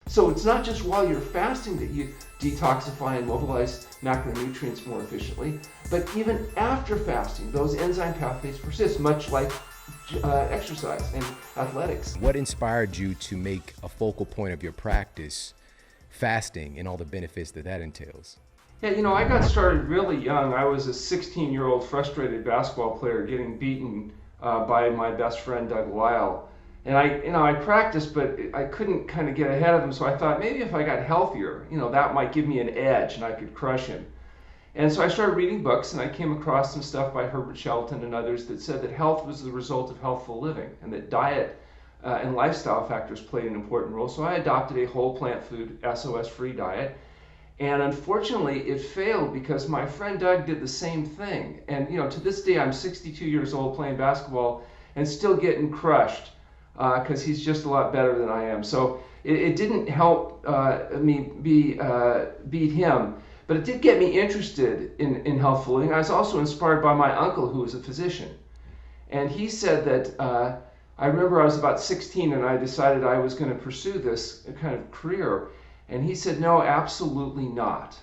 So it's not just while you're fasting that you detoxify and mobilize macronutrients more efficiently, but even after fasting, those enzyme pathways persist, much like exercise and athletics. What inspired you to make a focal point of your practice fasting and all the benefits that that entails? Yeah, I got started really young. I was a 16-year-old frustrated basketball player getting beaten by my best friend Doug Lyle. And I practiced, but I couldn't kind of get ahead of him. So I thought maybe if I got healthier, that might give me an edge and I could crush him. And so I started reading books, and I came across some stuff by Herbert Shelton and others that said that health was the result of healthful living, and that diet and lifestyle factors played an important role. So I adopted a whole plant food, SOS-free diet. And unfortunately, it failed because my friend Doug did the same thing. And to this day, I'm 62 years old playing basketball and still getting crushed because he's just a lot better than I am. So it didn't help me beat him, but it did get me interested in healthful living. I was also inspired by my uncle, who was a physician. And he said that, I remember I was about 16 and I decided I was going to pursue this kind of career. And he said, no, absolutely not.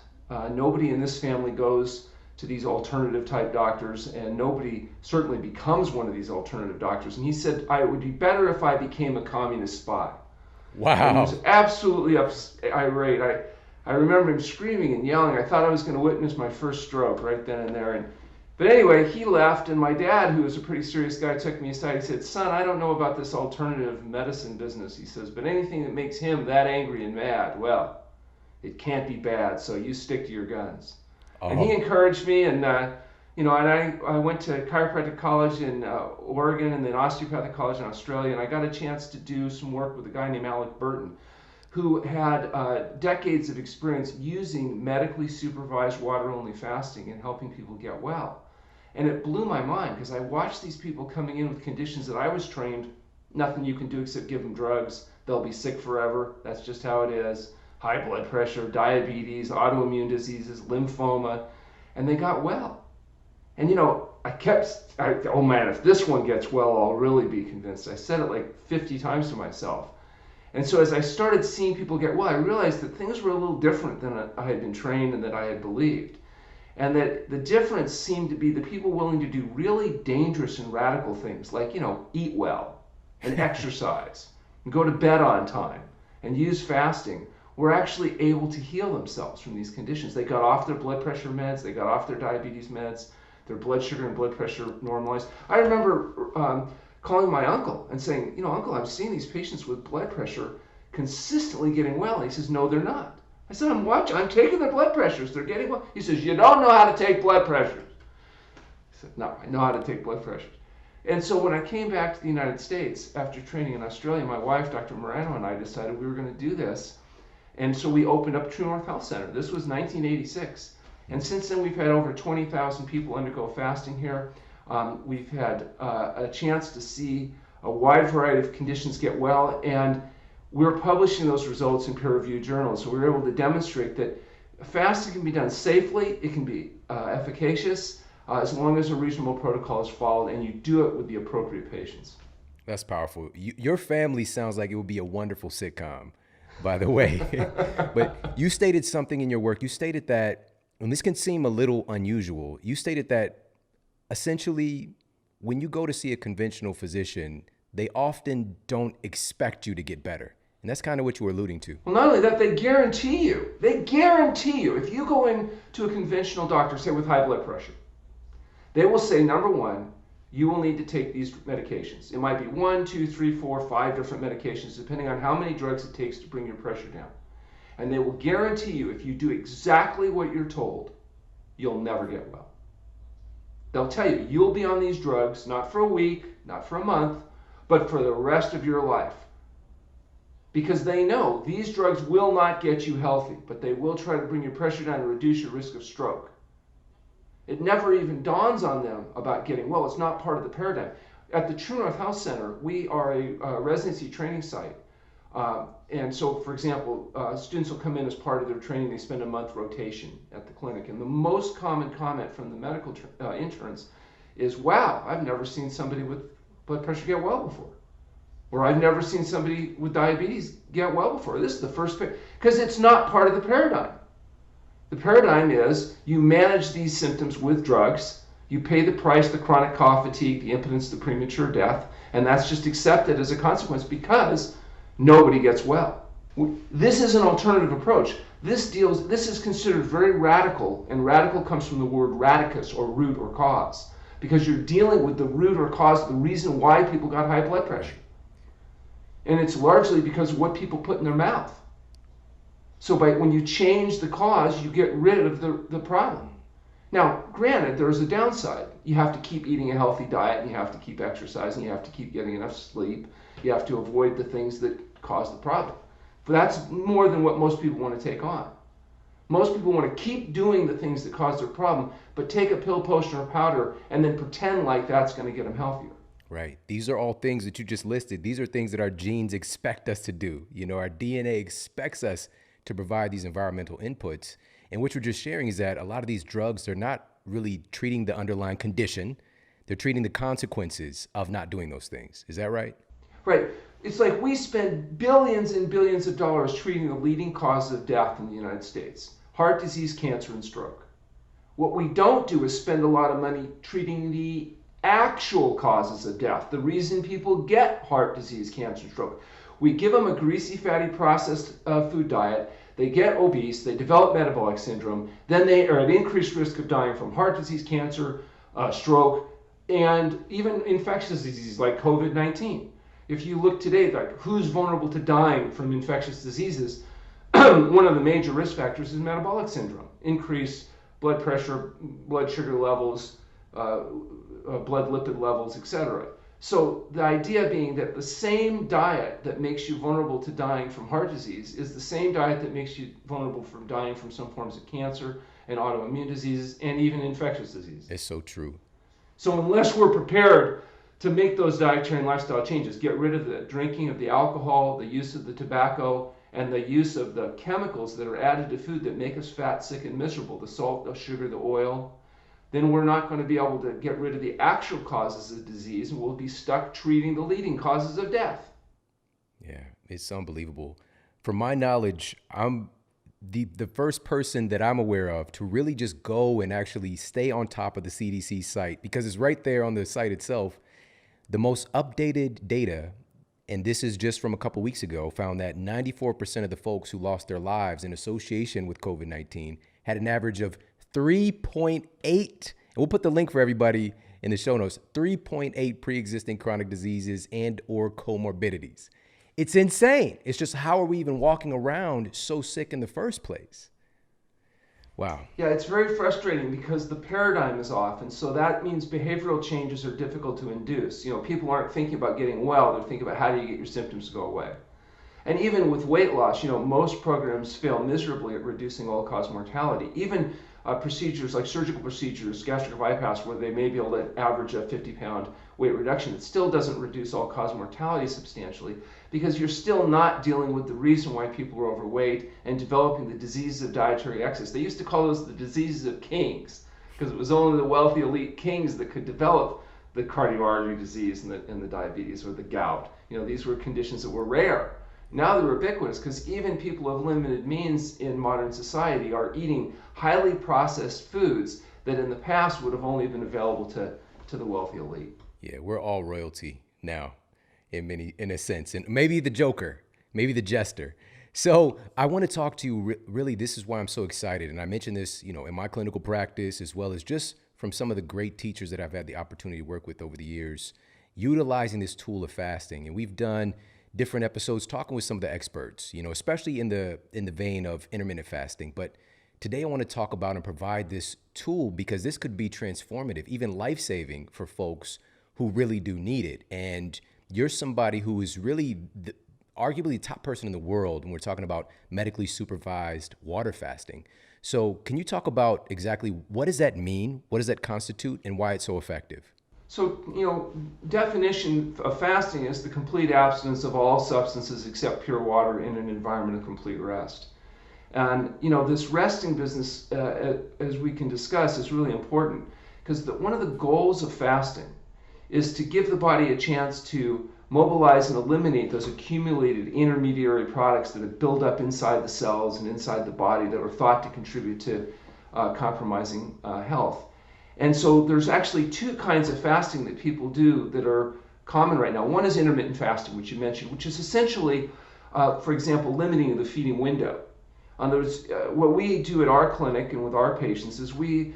Nobody in this family goes to these alternative type doctors, and nobody certainly becomes one of these alternative doctors. And he said, it would be better if I became a communist spy. Wow. And he was absolutely irate. I remember him screaming and yelling. I thought I was going to witness my first stroke right then and there. But anyway, he left, and my dad, who was a pretty serious guy, took me aside. He said, son, I don't know about this alternative medicine business, he says, but anything that makes him that angry and mad, well, it can't be bad, so you stick to your guns. Oh. And he encouraged me, and and I went to chiropractic college in Oregon and then osteopathic college in Australia, and I got a chance to do some work with a guy named Alec Burton, who had decades of experience using medically supervised water-only fasting and helping people get well. And it blew my mind because I watched these people coming in with conditions that I was trained, nothing you can do except give them drugs. They'll be sick forever. That's just how it is. High blood pressure, diabetes, autoimmune diseases, lymphoma, and they got well. And oh man, if this one gets well, I'll really be convinced. I said it like 50 times to myself. And so as I started seeing people get well, I realized that things were a little different than I had been trained and that I had believed. And that the difference seemed to be the people willing to do really dangerous and radical things like, eat well and exercise and go to bed on time and use fasting were actually able to heal themselves from these conditions. They got off their blood pressure meds, they got off their diabetes meds, their blood sugar and blood pressure normalized. I remember calling my uncle and saying, Uncle, I'm seeing these patients with blood pressure consistently getting well. And he says, no, they're not. I said, I'm taking their blood pressures. They're getting well. He says, you don't know how to take blood pressures. I said, no, I know how to take blood pressures. And so when I came back to the United States after training in Australia, my wife, Dr. Morano, and I decided we were going to do this. And so we opened up True North Health Center. This was 1986. And since then, we've had over 20,000 people undergo fasting here. We've had a chance to see a wide variety of conditions get well, and we're publishing those results in peer-reviewed journals. So we're able to demonstrate that fasting can be done safely, it can be efficacious, as long as a reasonable protocol is followed and you do it with the appropriate patients. That's powerful. Your family sounds like it would be a wonderful sitcom, by the way. But you stated something in your work. You stated that, and this can seem a little unusual, you stated that essentially when you go to see a conventional physician, they often don't expect you to get better. And that's kind of what you were alluding to. Well, not only that, they guarantee you, if you go in to a conventional doctor, say with high blood pressure, they will say, number one, you will need to take these medications. It might be 1, 2, 3, 4, 5 different medications, depending on how many drugs it takes to bring your pressure down. And they will guarantee you, if you do exactly what you're told, you'll never get well. They'll tell you, you'll be on these drugs, not for a week, not for a month, but for the rest of your life. Because they know these drugs will not get you healthy, but they will try to bring your pressure down and reduce your risk of stroke. It never even dawns on them about getting well. It's not part of the paradigm. At the True North Health Center, we are a residency training site. And so, for example, students will come in as part of their training. They spend a month rotation at the clinic. And the most common comment from the medical interns is, wow, I've never seen somebody with blood pressure get well before. Or I've never seen somebody with diabetes get well before. This is the first, because it's not part of the paradigm. The paradigm is you manage these symptoms with drugs, you pay the price, the chronic cough, fatigue, the impotence, the premature death, and that's just accepted as a consequence because nobody gets well. This is an alternative approach. This is considered very radical, and radical comes from the word radicus, or root or cause, because you're dealing with the root or cause, the reason why people got high blood pressure. And it's largely because of what people put in their mouth. So when you change the cause, you get rid of the problem. Now, granted, there's a downside. You have to keep eating a healthy diet, and you have to keep exercising, you have to keep getting enough sleep, you have to avoid the things that cause the problem. But that's more than what most people want to take on. Most people want to keep doing the things that cause their problem, but take a pill, potion, or powder, and then pretend like that's going to get them healthier. Right. These are all things that you just listed. These are things that our genes expect us to do. You know, our DNA expects us to provide these environmental inputs. And what you're just sharing is that a lot of these drugs, they're not really treating the underlying condition. They're treating the consequences of not doing those things. Is that right? Right. It's like we spend billions and billions of dollars treating the leading causes of death in the United States: heart disease, cancer, and stroke. What we don't do is spend a lot of money treating the actual causes of death, the reason people get heart disease, cancer, and stroke. We give them a greasy, fatty, processed food diet. They get obese, they develop metabolic syndrome, then they are at increased risk of dying from heart disease, cancer, stroke, and even infectious diseases like COVID-19. If you look today, like who's vulnerable to dying from infectious diseases, one of the major risk factors is metabolic syndrome, increased blood pressure, blood sugar levels, blood lipid levels, etc. So the idea being that the same diet that makes you vulnerable to dying from heart disease is the same diet that makes you vulnerable from dying from some forms of cancer and autoimmune diseases and even infectious disease. It's so true. So unless we're prepared to make those dietary and lifestyle changes, get rid of the drinking of the alcohol, the use of the tobacco, and the use of the chemicals that are added to food that make us fat, sick, and miserable, the salt, the sugar, the oil, then we're not going to be able to get rid of the actual causes of disease, and we'll be stuck treating the leading causes of death. Yeah, it's unbelievable. From my knowledge, I'm the first person that I'm aware of to really just go and actually stay on top of the CDC site, because it's right there on the site itself. The most updated data, and this is just from a couple weeks ago, found that 94% of the folks who lost their lives in association with COVID-19 had an average of 3.8, and we'll put the link for everybody in the show notes, 3.8 pre-existing chronic diseases and or comorbidities. It's insane. It's just, how are we even walking around so sick in the first place? Wow. Yeah, it's very frustrating because the paradigm is off, and so that means behavioral changes are difficult to induce. You know, people aren't thinking about getting well, they're thinking about how do you get your symptoms to go away. And even with weight loss, you know, most programs fail miserably at reducing all-cause mortality. Even procedures like surgical procedures, gastric bypass, where they may be able to average a 50-pound weight reduction, it still doesn't reduce all-cause mortality substantially, because you're still not dealing with the reason why people are overweight and developing the diseases of dietary excess. They used to call those the diseases of kings, because it was only the wealthy elite kings that could develop the cardiac artery disease and the diabetes or the gout. You know, these were conditions that were rare. Now they're ubiquitous, because even people of limited means in modern society are eating highly processed foods that in the past would have only been available to the wealthy elite. Yeah, we're all royalty now, in a sense, and maybe the joker, maybe the jester. So I want to talk to you. Really, this is why I'm so excited, and I mentioned this, you know, in my clinical practice, as well as just from some of the great teachers that I've had the opportunity to work with over the years, utilizing this tool of fasting. And we've done different episodes talking with some of the experts, you know, especially in the vein of intermittent fasting. But today I want to talk about and provide this tool, because this could be transformative, even life-saving for folks who really do need it. And you're somebody who is really arguably the top person in the world when we're talking about medically supervised water fasting. So can you talk about exactly what does that mean? What does that constitute, and why it's so effective? So, you know, definition of fasting is the complete abstinence of all substances except pure water in an environment of complete rest. And, you know, this resting business, as we can discuss, is really important, because one of the goals of fasting is to give the body a chance to mobilize and eliminate those accumulated intermediary products that have built up inside the cells and inside the body that are thought to contribute to compromising health. And so there's actually two kinds of fasting that people do that are common right now. One is intermittent fasting, which you mentioned, which is essentially, for example, limiting the feeding window. What we do at our clinic and with our patients is we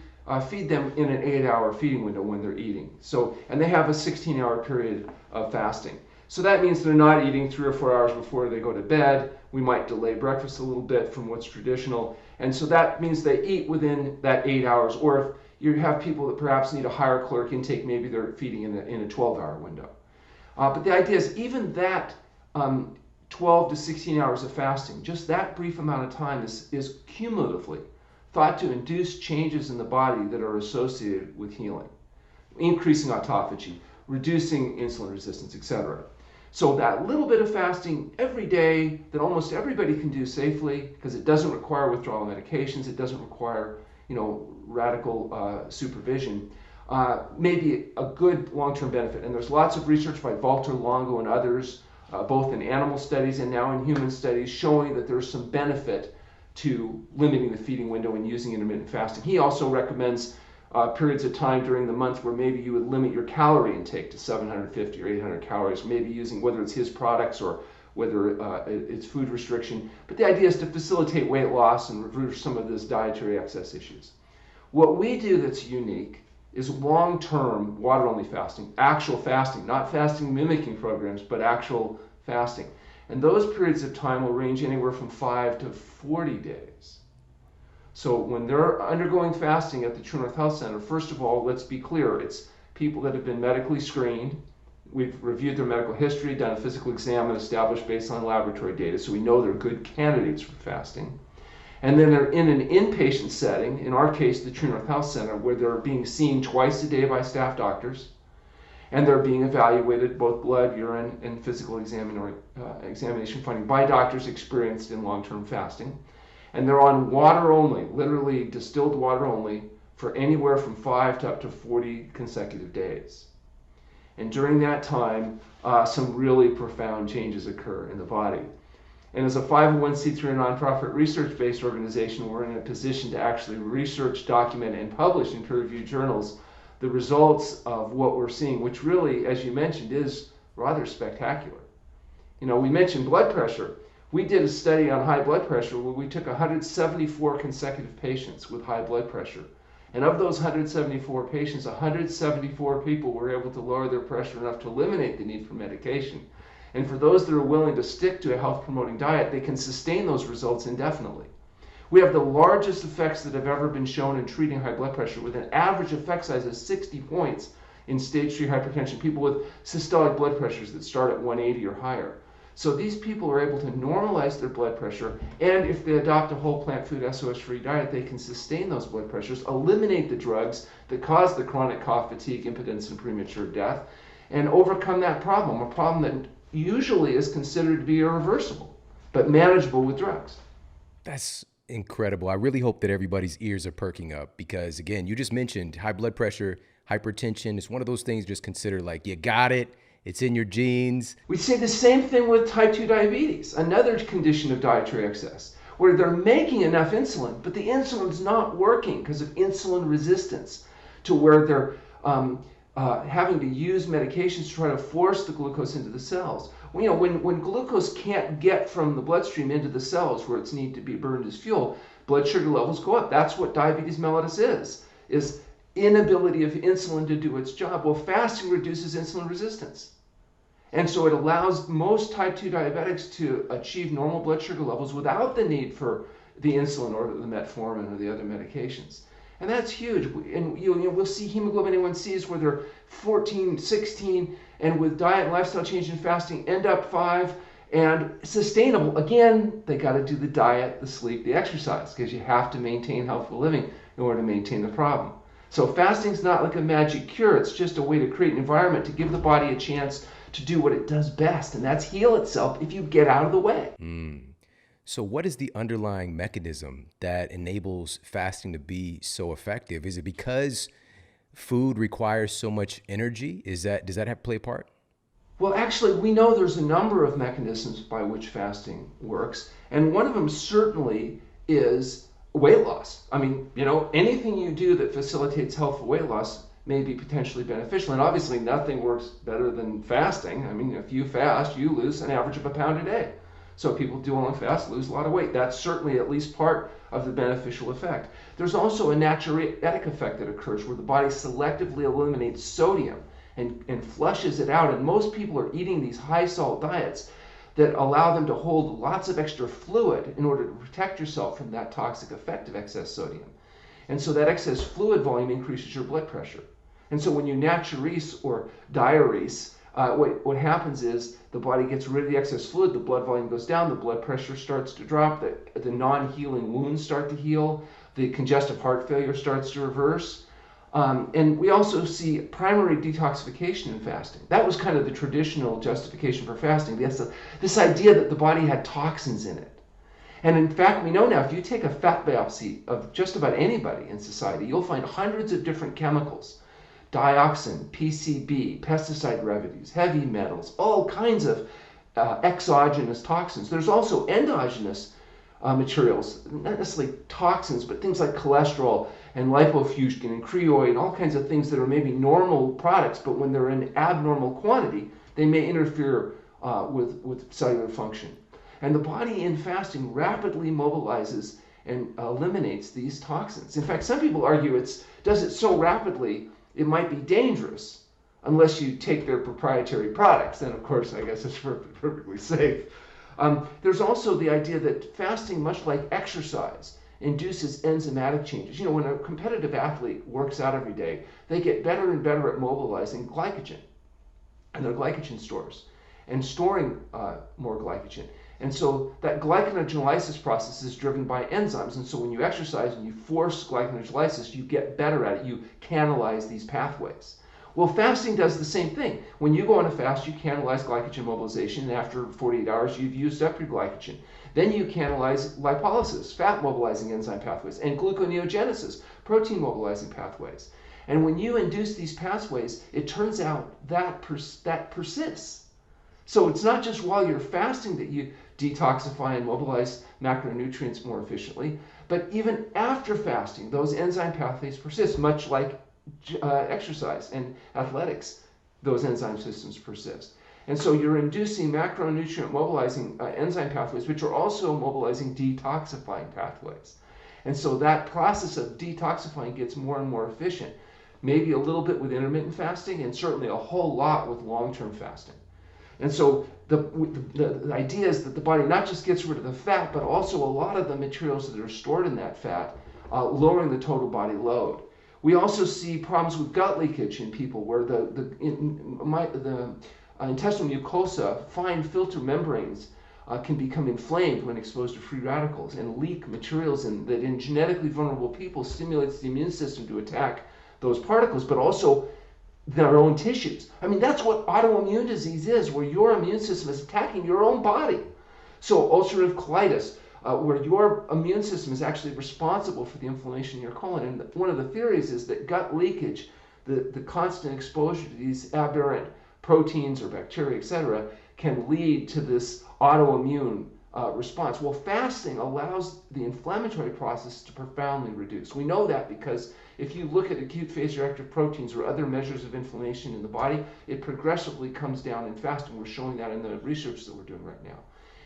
feed them in an 8-hour feeding window when they're eating. And they have a 16-hour period of fasting. So that means they're not eating 3 or 4 hours before they go to bed. We might delay breakfast a little bit from what's traditional. And so that means they eat within that 8 hours. Or if you have people that perhaps need a higher caloric intake, maybe they're feeding in a 12-hour window. But the idea is even that 12 to 16 hours of fasting, just that brief amount of time is cumulatively thought to induce changes in the body that are associated with healing, increasing autophagy, reducing insulin resistance, etc. So that little bit of fasting every day that almost everybody can do safely, because it doesn't require withdrawal medications, it doesn't require radical supervision, may be a good long-term benefit. And there's lots of research by Walter Longo and others, both in animal studies and now in human studies, showing that there's some benefit to limiting the feeding window and using intermittent fasting. He also recommends periods of time during the month where maybe you would limit your calorie intake to 750 or 800 calories, maybe using whether it's his products or whether it's food restriction. But the idea is to facilitate weight loss and reverse some of those dietary excess issues. What we do that's unique is long-term water-only fasting, actual fasting, not fasting mimicking programs, but actual fasting. And those periods of time will range anywhere from 5 to 40 days. So when they're undergoing fasting at the True North Health Center, first of all, let's be clear, it's people that have been medically screened. We've reviewed their medical history, done a physical exam, and established baseline laboratory data, so we know they're good candidates for fasting. And then they're in an inpatient setting, in our case, the True North Health Center, where they're being seen twice a day by staff doctors, and they're being evaluated, both blood, urine, and physical examination finding by doctors experienced in long-term fasting. And they're on water only, literally distilled water only, for anywhere from 5 to up to 40 consecutive days. And during that time, some really profound changes occur in the body. And as a 501c3 nonprofit research-based organization, we're in a position to actually research, document, and publish in peer-reviewed journals the results of what we're seeing, which really, as you mentioned, is rather spectacular. We mentioned blood pressure. We did a study on high blood pressure where we took 174 consecutive patients with high blood pressure. And of those 174 patients, 174 people were able to lower their pressure enough to eliminate the need for medication. And for those that are willing to stick to a health-promoting diet, they can sustain those results indefinitely. We have the largest effects that have ever been shown in treating high blood pressure, with an average effect size of 60 points in stage 3 hypertension, people with systolic blood pressures that start at 180 or higher. So these people are able to normalize their blood pressure, and if they adopt a whole plant food SOS-free diet, they can sustain those blood pressures, eliminate the drugs that cause the chronic cough, fatigue, impotence, and premature death, and overcome that problem, a problem that usually is considered to be irreversible, but manageable with drugs. That's incredible. I really hope that everybody's ears are perking up because, again, you just mentioned high blood pressure, hypertension. It's one of those things just consider like you got it. It's in your genes. We say the same thing with type 2 diabetes, another condition of dietary excess, where they're making enough insulin, but the insulin's not working because of insulin resistance, to where they're having to use medications to try to force the glucose into the cells. When glucose can't get from the bloodstream into the cells where it's needed to be burned as fuel, blood sugar levels go up. That's what diabetes mellitus is inability of insulin to do its job. Well, fasting reduces insulin resistance. And so it allows most type 2 diabetics to achieve normal blood sugar levels without the need for the insulin or the metformin or the other medications. And that's huge. And we'll see hemoglobin A1Cs where they're 14, 16, and with diet and lifestyle change and fasting end up 5 and sustainable. Again, they got to do the diet, the sleep, the exercise, because you have to maintain healthful living in order to maintain the problem. So fasting's not like a magic cure. It's just a way to create an environment to give the body a chance to do what it does best, and that's heal itself if you get out of the way. So what is the underlying mechanism that enables fasting to be so effective? Is it because food requires so much energy? Does that have play a part? Well, actually, we know there's a number of mechanisms by which fasting works, and one of them certainly is weight loss. I mean, anything you do that facilitates healthful weight loss may be potentially beneficial, and obviously nothing works better than fasting. I mean, if you fast, you lose an average of a pound a day. So people do on fast lose a lot of weight. That's certainly at least part of the beneficial effect. There's also a natriuretic effect that occurs where the body selectively eliminates sodium and flushes it out. And most people are eating these high salt diets that allow them to hold lots of extra fluid in order to protect yourself from that toxic effect of excess sodium. And so that excess fluid volume increases your blood pressure. And so when you natriurese or diurese, what happens is the body gets rid of the excess fluid, the blood volume goes down, the blood pressure starts to drop, the non-healing wounds start to heal, the congestive heart failure starts to reverse. And we also see primary detoxification in fasting. That was kind of the traditional justification for fasting. This idea that the body had toxins in it. And in fact, we know now if you take a fat biopsy of just about anybody in society, you'll find hundreds of different chemicals. Dioxin, PCB, pesticide residues, heavy metals, all kinds of exogenous toxins. There's also endogenous materials, not necessarily toxins, but things like cholesterol and lipofuscin and creoid, all kinds of things that are maybe normal products, but when they're in abnormal quantity, they may interfere with cellular function. And the body in fasting rapidly mobilizes and eliminates these toxins. In fact, some people argue it does it so rapidly it might be dangerous unless you take their proprietary products. Then, of course, I guess it's perfectly safe. There's also the idea that fasting, much like exercise, induces enzymatic changes. When a competitive athlete works out every day, they get better and better at mobilizing glycogen and their glycogen stores and storing more glycogen. And so that glycogenolysis process is driven by enzymes. And so when you exercise and you force glycogenolysis, you get better at it. You canalize these pathways. Well, fasting does the same thing. When you go on a fast, you canalize glycogen mobilization, and after 48 hours, you've used up your glycogen. Then you canalize lipolysis, fat-mobilizing enzyme pathways, and gluconeogenesis, protein-mobilizing pathways. And when you induce these pathways, it turns out that persists. So it's not just while you're fasting that you detoxify and mobilize macronutrients more efficiently, but even after fasting, those enzyme pathways persist, much like exercise and athletics, those enzyme systems persist. And so you're inducing macronutrient mobilizing enzyme pathways, which are also mobilizing detoxifying pathways. And so that process of detoxifying gets more and more efficient, maybe a little bit with intermittent fasting, and certainly a whole lot with long-term fasting. And so the idea is that the body not just gets rid of the fat, but also a lot of the materials that are stored in that fat, lowering the total body load. We also see problems with gut leakage in people where the intestinal mucosa, fine filter membranes, can become inflamed when exposed to free radicals and leak materials that in genetically vulnerable people stimulates the immune system to attack those particles, but also their own tissues. I mean, that's what autoimmune disease is, where your immune system is attacking your own body. So ulcerative colitis, where your immune system is actually responsible for the inflammation in your colon. And one of the theories is that gut leakage, the constant exposure to these aberrant proteins or bacteria, etc., can lead to this autoimmune response. Well, fasting allows the inflammatory process to profoundly reduce. We know that because if you look at acute phase reactive proteins or other measures of inflammation in the body, it progressively comes down in fasting. We're showing that in the research that we're doing right now.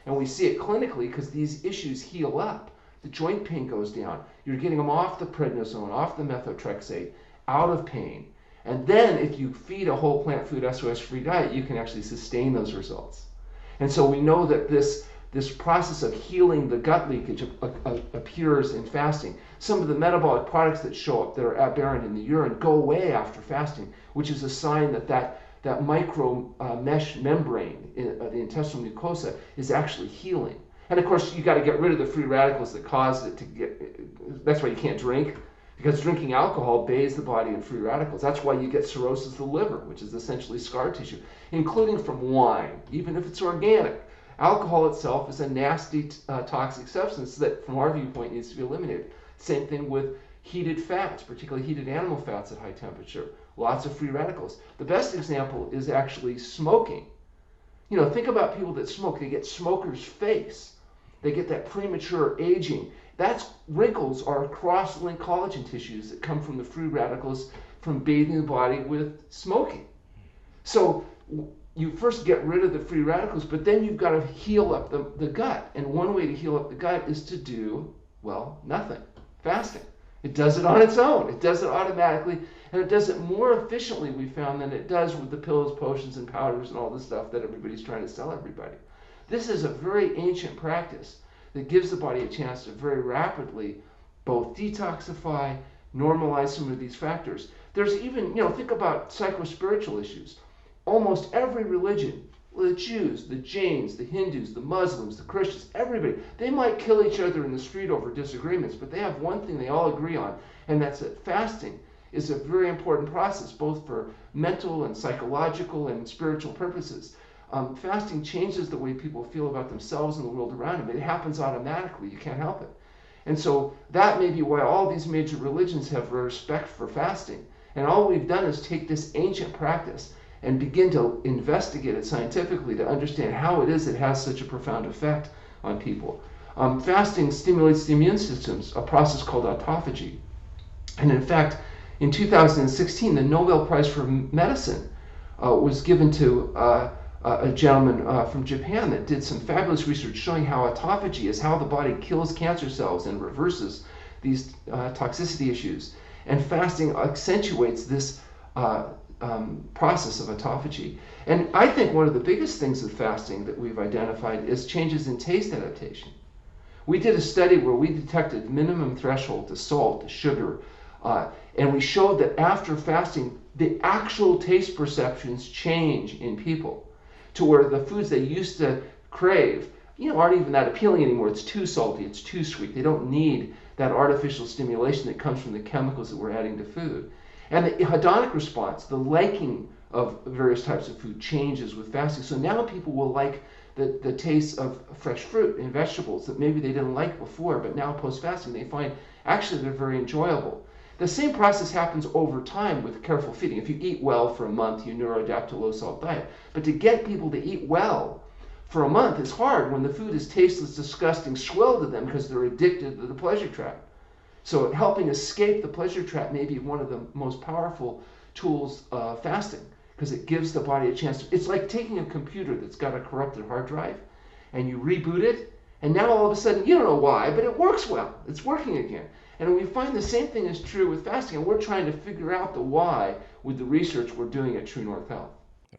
And we see it clinically because these issues heal up. The joint pain goes down. You're getting them off the prednisone, off the methotrexate, out of pain. And then if you feed a whole plant food SOS-free diet, you can actually sustain those results. And so we know that this process of healing the gut leakage appears in fasting. Some of the metabolic products that show up that are aberrant in the urine go away after fasting, which is a sign that micro mesh membrane in the intestinal mucosa is actually healing. And of course, you got to get rid of the free radicals that cause it to get. That's why you can't drink, because drinking alcohol bathes the body in free radicals. That's why you get cirrhosis of the liver, which is essentially scar tissue, including from wine, even if it's organic. Alcohol itself is a nasty, toxic substance that, from our viewpoint, needs to be eliminated. Same thing with heated fats, particularly heated animal fats at high temperature, lots of free radicals. The best example is actually smoking. You know, think about people that smoke. They get smoker's face. They get that premature aging. That's wrinkles are cross-linked collagen tissues that come from the free radicals from bathing the body with smoking. So you first get rid of the free radicals, but then you've got to heal up the gut. And one way to heal up the gut is to do, well, nothing. Fasting. It does it on its own. It does it automatically, and it does it more efficiently, we found, than it does with the pills, potions, and powders and all the stuff that everybody's trying to sell everybody. This is a very ancient practice that gives the body a chance to very rapidly both detoxify, normalize some of these factors. There's even, think about psycho-spiritual issues. Almost every religion, the Jews, the Jains, the Hindus, the Muslims, the Christians, everybody, they might kill each other in the street over disagreements, but they have one thing they all agree on, and that's that fasting is a very important process, both for mental and psychological and spiritual purposes. Fasting changes the way people feel about themselves and the world around them. It happens automatically. You can't help it. And so that may be why all these major religions have respect for fasting. And all we've done is take this ancient practice and begin to investigate it scientifically to understand how it is it has such a profound effect on people. Fasting stimulates the immune systems, a process called autophagy. And in fact, in 2016, the Nobel Prize for Medicine was given to a gentleman from Japan that did some fabulous research showing how autophagy is how the body kills cancer cells and reverses these toxicity issues. And fasting accentuates this process of autophagy. And I think one of the biggest things with fasting that we've identified is changes in taste adaptation. We did a study where we detected minimum threshold to salt, to sugar, and we showed that after fasting, the actual taste perceptions change in people to where the foods they used to crave, aren't even that appealing anymore. It's too salty, it's too sweet. They don't need that artificial stimulation that comes from the chemicals that we're adding to food. And the hedonic response, the liking of various types of food, changes with fasting. So now people will like the taste of fresh fruit and vegetables that maybe they didn't like before, but now post-fasting they find actually they're very enjoyable. The same process happens over time with careful feeding. If you eat well for a month, you neuroadapt to a low-salt diet. But to get people to eat well for a month is hard when the food is tasteless, disgusting, swill to them because they're addicted to the pleasure trap. So helping escape the pleasure trap may be one of the most powerful tools of fasting because it gives the body a chance to, it's like taking a computer that's got a corrupted hard drive and you reboot it, and now all of a sudden, you don't know why, but it works well. It's working again. And we find the same thing is true with fasting, and we're trying to figure out the why with the research we're doing at True North Health.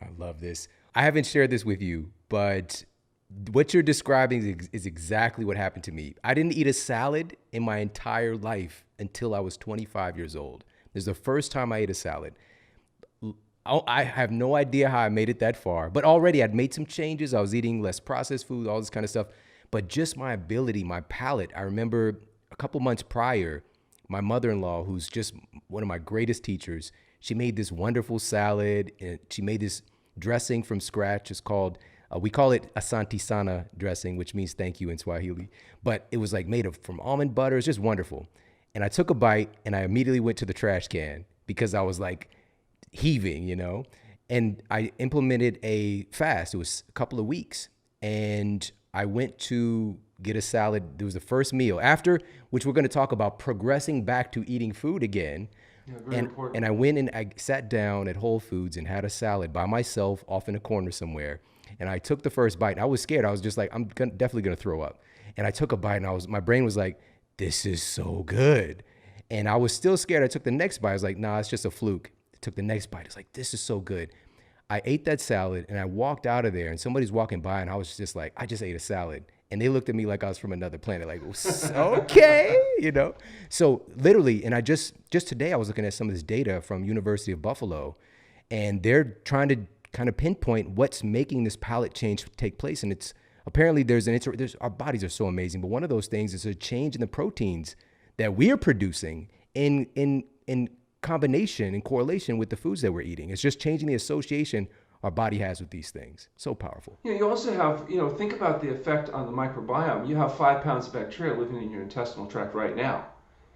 I love this. I haven't shared this with you, but what you're describing is exactly what happened to me. I didn't eat a salad in my entire life until I was 25 years old. This is the first time I ate a salad. I have no idea how I made it that far, but already I'd made some changes. I was eating less processed food, all this kind of stuff. But just my ability, my palate, I remember a couple months prior, my mother-in-law, who's just one of my greatest teachers, she made this wonderful salad, and she made this dressing from scratch. It's called, we call it Asante Sana dressing, which means thank you in Swahili. But it was like made from almond butter. It's just wonderful. And I took a bite, and I immediately went to the trash can because I was like heaving, And I implemented a fast. It was a couple of weeks. And I went to get a salad. It was the first meal after, which we're going to talk about progressing back to eating food again. Yeah, very important. And I went and I sat down at Whole Foods and had a salad by myself off in a corner somewhere. And I took the first bite. And I was scared. I was just like, definitely going to throw up. And I took a bite and my brain was like, this is so good. And I was still scared. I took the next bite. I was like, nah, it's just a fluke. I took the next bite. It's like, this is so good. I ate that salad and I walked out of there and somebody's walking by and I was just like, I just ate a salad. And they looked at me like I was from another planet, like, okay, So literally, and I just today I was looking at some of this data from University of Buffalo, and they're trying to kind of pinpoint what's making this palate change take place. And it's apparently there's our bodies are so amazing, but one of those things is a change in the proteins that we are producing in combination, in correlation with the foods that we're eating. It's just changing the association our body has with these things. So powerful. You also have, think about the effect on the microbiome. You have 5 pounds of bacteria living in your intestinal tract right now.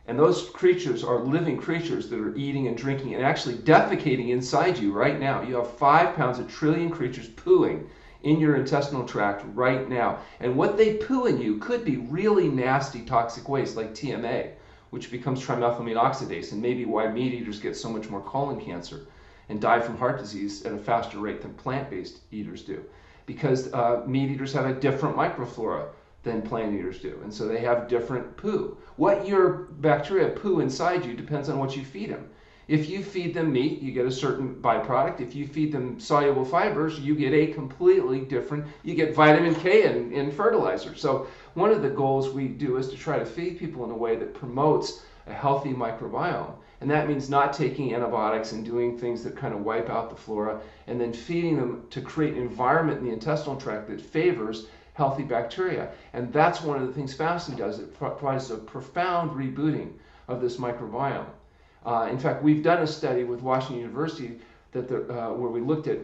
And those creatures are living creatures that are eating and drinking and actually defecating inside you right now. You have 5 pounds, a trillion creatures pooing in your intestinal tract right now. And what they poo in you could be really nasty toxic waste like TMA, which becomes trimethylamine oxidase, and maybe why meat eaters get so much more colon cancer and die from heart disease at a faster rate than plant-based eaters do. Because meat eaters have a different microflora than plant eaters do, and so they have different poo. What your bacteria poo inside you depends on what you feed them. If you feed them meat, you get a certain byproduct. If you feed them soluble fibers, you get a completely different, you get vitamin K in fertilizer. So one of the goals we do is to try to feed people in a way that promotes a healthy microbiome. And that means not taking antibiotics and doing things that kind of wipe out the flora, and then feeding them to create an environment in the intestinal tract that favors healthy bacteria. And that's one of the things fasting does. It provides a profound rebooting of this microbiome. In fact, we've done a study with Washington University that where we looked at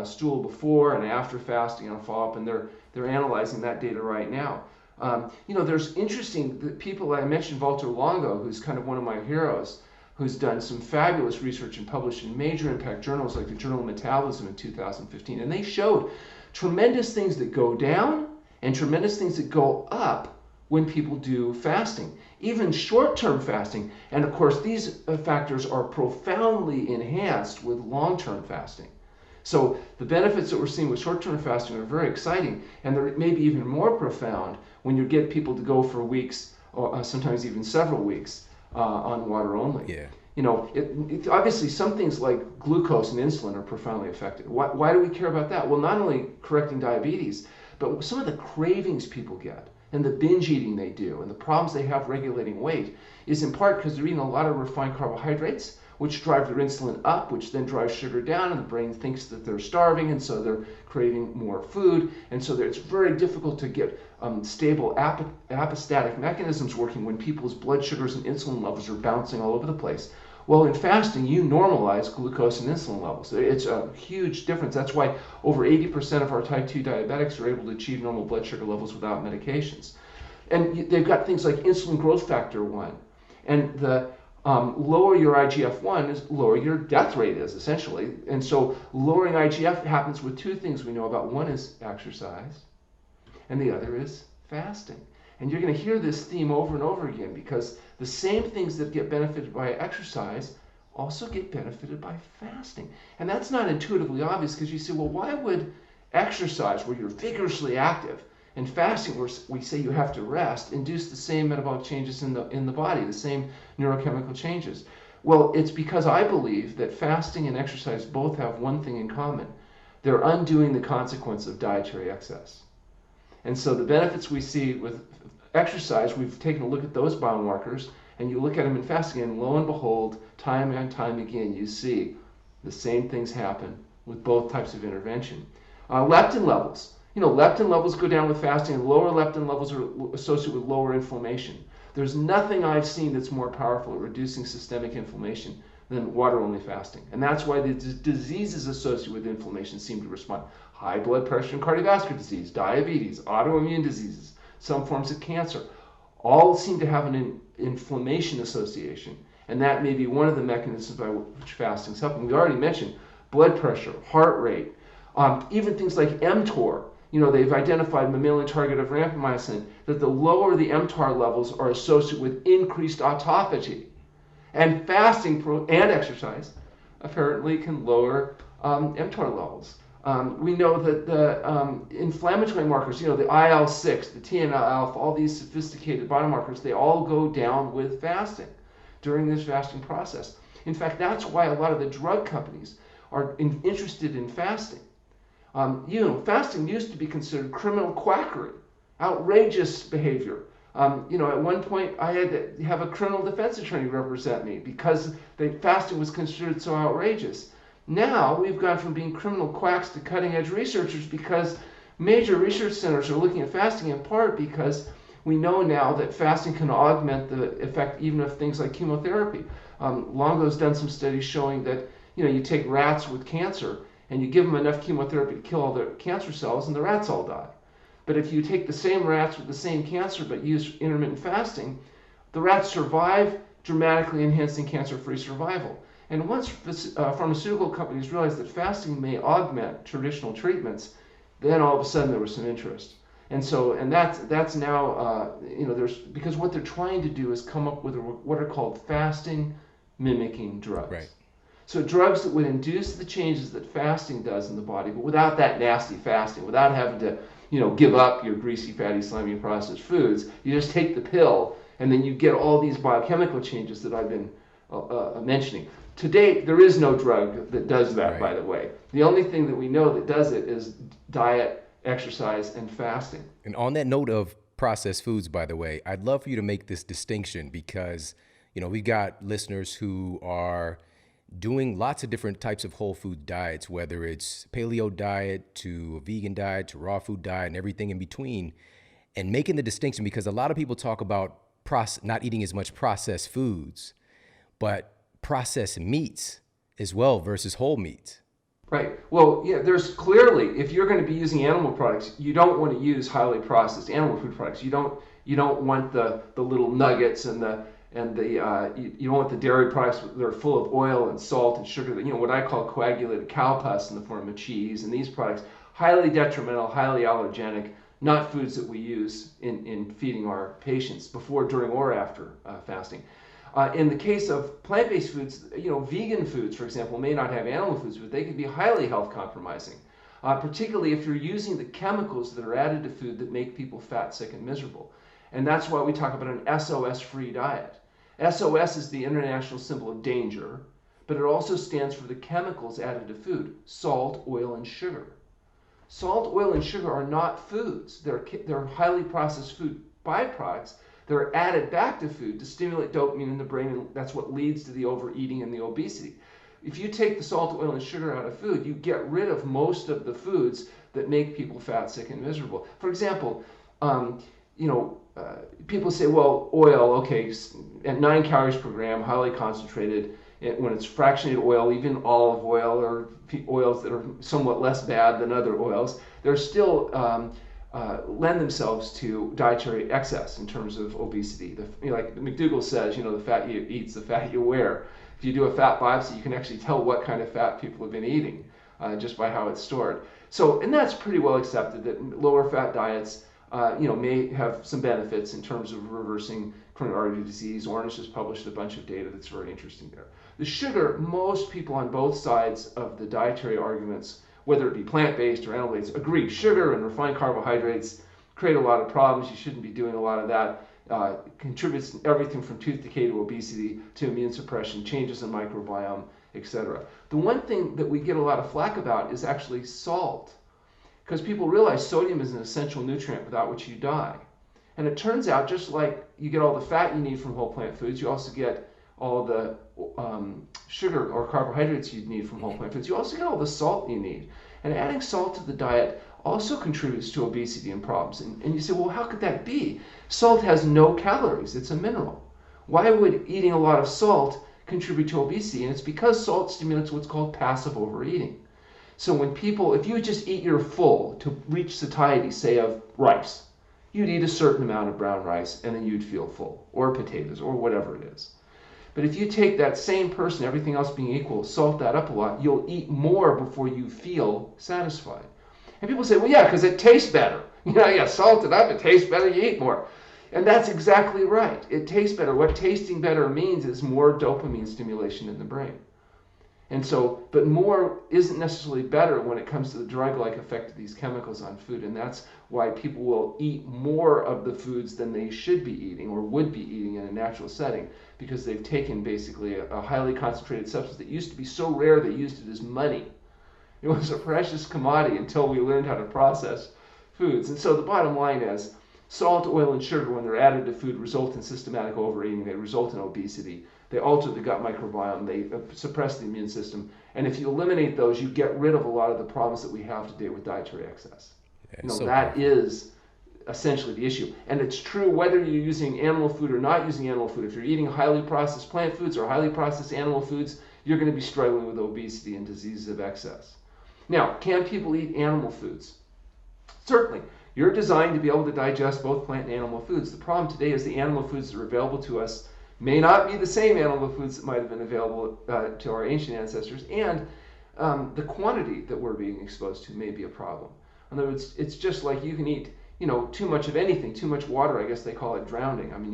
stool before and after fasting on follow-up, and they're analyzing that data right now. There's interesting people. I mentioned Walter Longo, who's kind of one of my heroes, who's done some fabulous research and published in major impact journals like the Journal of Metabolism in 2015, and they showed tremendous things that go down and tremendous things that go up when people do fasting, even short-term fasting. And of course, these factors are profoundly enhanced with long-term fasting. So the benefits that we're seeing with short-term fasting are very exciting, and they're maybe even more profound when you get people to go for weeks, or sometimes even several weeks, on water only. Yeah. Obviously some things like glucose and insulin are profoundly affected. Why do we care about that? Well, not only correcting diabetes, but some of the cravings people get and the binge eating they do and the problems they have regulating weight is in part because they're eating a lot of refined carbohydrates, which drive their insulin up, which then drives sugar down, and the brain thinks that they're starving, and so they're craving more food. And so it's very difficult to get stable apostatic mechanisms working when people's blood sugars and insulin levels are bouncing all over the place. Well, in fasting, you normalize glucose and insulin levels. It's a huge difference. That's why over 80% of our type 2 diabetics are able to achieve normal blood sugar levels without medications. And they've got things like insulin growth factor 1. And the lower your IGF-1 is lower your death rate is, essentially. And so lowering IGF happens with 2 things we know about. One is exercise, and the other is fasting. And you're going to hear this theme over and over again, because the same things that get benefited by exercise also get benefited by fasting. And that's not intuitively obvious, because you say, well, why would exercise, where you're vigorously active, and fasting, where we say you have to rest, induce the same metabolic changes in the body, the same neurochemical changes? Well, it's because I believe that fasting and exercise both have one thing in common. They're undoing the consequence of dietary excess. And so the benefits we see with exercise, we've taken a look at those biomarkers, and you look at them in fasting, and lo and behold, time and time again, you see the same things happen with both types of intervention. Leptin levels. Leptin levels go down with fasting, and lower leptin levels are associated with lower inflammation. There's nothing I've seen that's more powerful at reducing systemic inflammation than water-only fasting. And that's why the diseases associated with inflammation seem to respond. High blood pressure and cardiovascular disease, diabetes, autoimmune diseases, some forms of cancer, all seem to have an inflammation association. And that may be one of the mechanisms by which fasting is helping. We already mentioned blood pressure, heart rate, even things like mTOR. They've identified mammalian target of rapamycin, that the lower the mTOR levels are associated with increased autophagy. And fasting and exercise apparently can lower mTOR levels. We know that the inflammatory markers, the IL-6, the TNF-alpha, all these sophisticated biomarkers, they all go down with fasting during this fasting process. In fact, that's why a lot of the drug companies are interested in fasting. Fasting used to be considered criminal quackery, outrageous behavior. At one point, I had to have a criminal defense attorney represent me because fasting was considered so outrageous. Now, we've gone from being criminal quacks to cutting-edge researchers, because major research centers are looking at fasting, in part because we know now that fasting can augment the effect even of things like chemotherapy. Longo's done some studies showing that you take rats with cancer and you give them enough chemotherapy to kill all the cancer cells, and the rats all die. But if you take the same rats with the same cancer but use intermittent fasting, The rats survive, dramatically enhancing cancer-free survival. And once pharmaceutical companies realized that fasting may augment traditional treatments, then all of a sudden there was some interest. And that's now, because what they're trying to do is come up with what are called fasting mimicking drugs. Right. So drugs that would induce the changes that fasting does in the body, but without that nasty fasting, without having to, give up your greasy, fatty, slimy, processed foods. You just take the pill, and then you get all these biochemical changes that I've been mentioning. To date, there is no drug that does that, right. By the way. The only thing that we know that does it is diet, exercise, and fasting. And on that note of processed foods, by the way, I'd love for you to make this distinction because, we've got listeners who are doing lots of different types of whole food diets, whether it's paleo diet to a vegan diet to raw food diet and everything in between, and making the distinction because a lot of people talk about not eating as much processed foods, but processed meats as well versus whole meats. Right. Well, yeah, there's clearly, if you're going to be using animal products, you don't want to use highly processed animal food products. You don't want the little nuggets and you don't want the dairy products that are full of oil and salt and sugar, what I call coagulated cow pus in the form of cheese. And these products, highly detrimental, highly allergenic, not foods that we use in feeding our patients before, during, or after fasting. In the case of plant-based foods, vegan foods, for example, may not have animal foods, but they can be highly health compromising, particularly if you're using the chemicals that are added to food that make people fat, sick, and miserable. And that's why we talk about an SOS-free diet. SOS is the international symbol of danger, but it also stands for the chemicals added to food: salt, oil, and sugar. Salt, oil, and sugar are not foods. They're highly processed food byproducts. They're added back to food to stimulate dopamine in the brain, and that's what leads to the overeating and the obesity. If you take the salt, oil, and sugar out of food, you get rid of most of the foods that make people fat, sick, and miserable. For example, people say, well, oil, okay, at 9 calories per gram, highly concentrated. When it's fractionated oil, even olive oil or oils that are somewhat less bad than other oils, they're still lend themselves to dietary excess in terms of obesity. Like McDougall says, the fat you eat's the fat you wear. If you do a fat biopsy, you can actually tell what kind of fat people have been eating just by how it's stored. So, and that's pretty well accepted that lower fat diets may have some benefits in terms of reversing coronary artery disease. Orange has published a bunch of data that's very interesting there. The sugar, most people on both sides of the dietary arguments, whether it be plant-based or animal-based, agree sugar and refined carbohydrates create a lot of problems. You shouldn't be doing a lot of that. Contributes everything from tooth decay to obesity to immune suppression, changes in microbiome, etc. The one thing that we get a lot of flack about is actually salt, because people realize sodium is an essential nutrient without which you die. And it turns out, just like you get all the fat you need from whole plant foods, you also get all the sugar or carbohydrates you need from whole plant foods. You also get all the salt you need. And adding salt to the diet also contributes to obesity and problems. And you say, well, how could that be? Salt has no calories. It's a mineral. Why would eating a lot of salt contribute to obesity? And it's because salt stimulates what's called passive overeating. So if you just eat your full to reach satiety, say of rice, you'd eat a certain amount of brown rice and then you'd feel full, or potatoes, or whatever it is. But if you take that same person, everything else being equal, salt that up a lot, you'll eat more before you feel satisfied. And people say, well, yeah, because it tastes better. You salt it up, it tastes better, you eat more. And that's exactly right. It tastes better. What tasting better means is more dopamine stimulation in the brain. And so, but more isn't necessarily better when it comes to the drug-like effect of these chemicals on food. And that's why people will eat more of the foods than they should be eating or would be eating in a natural setting, because they've taken basically a highly concentrated substance that used to be so rare they used it as money. It was a precious commodity until we learned how to process foods. And so the bottom line is, salt, oil, and sugar, when they're added to food, result in systematic overeating. They result in obesity. They alter the gut microbiome. They suppress the immune system. And if you eliminate those, you get rid of a lot of the problems that we have today with dietary excess. That is essentially the issue. And it's true whether you're using animal food or not using animal food. If you're eating highly processed plant foods or highly processed animal foods, you're going to be struggling with obesity and diseases of excess. Now, can people eat animal foods? Certainly. You're designed to be able to digest both plant and animal foods. The problem today is the animal foods that are available to us may not be the same animal foods that might have been available to our ancient ancestors, and the quantity that we're being exposed to may be a problem. In other words, it's just like you can eat, too much of anything, too much water, I guess they call it drowning. I mean,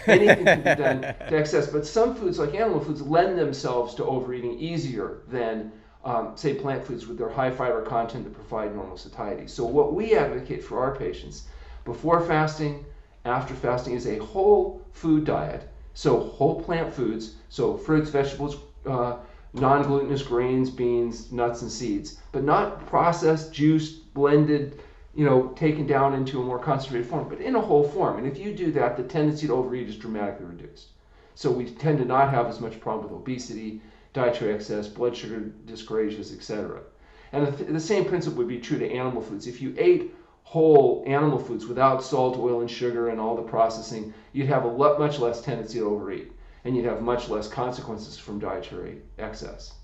anything can be done to excess, but some foods, like animal foods, lend themselves to overeating easier than, say, plant foods with their high fiber content that provide normal satiety. So what we advocate for our patients before fasting, after fasting, is a whole food diet. So whole plant foods, so fruits, vegetables, non-glutinous grains, beans, nuts, and seeds, but not processed, juiced, blended, taken down into a more concentrated form, but in a whole form. And if you do that, the tendency to overeat is dramatically reduced. So we tend to not have as much problem with obesity, dietary excess, blood sugar dyscrasias, etc. And the same principle would be true to animal foods. If you ate whole animal foods without salt, oil, and sugar and all the processing, you'd have much less tendency to overeat, and you'd have much less consequences from dietary excess.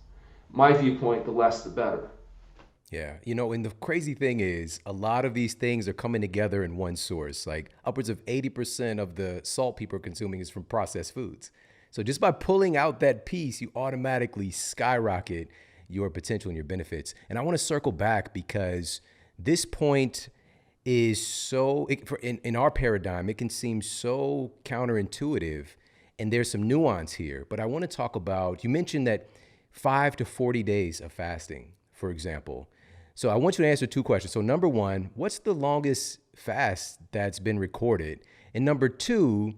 My viewpoint, the less the better. Yeah. And the crazy thing is a lot of these things are coming together in one source. Like upwards of 80% of the salt people are consuming is from processed foods. So just by pulling out that piece, you automatically skyrocket your potential and your benefits. And I want to circle back because this point is so, in our paradigm, it can seem so counterintuitive, and there's some nuance here. But I want to talk about, you mentioned that 5 to 40 days of fasting, for example. So I want you to answer two questions. So number one, what's the longest fast that's been recorded? And number two,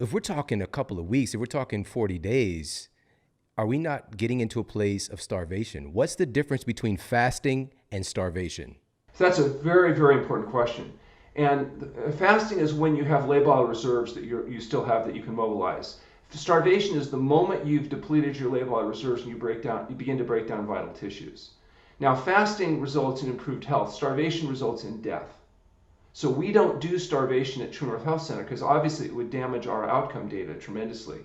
if we're talking a couple of weeks, if we're talking 40 days, are we not getting into a place of starvation? What's the difference between fasting and starvation? So that's a very, very important question. And fasting is when you have labile reserves that you still have that you can mobilize. Starvation is the moment you've depleted your labile reserves and you begin to break down vital tissues. Now, fasting results in improved health. Starvation results in death. So we don't do starvation at True North Health Center because obviously it would damage our outcome data tremendously.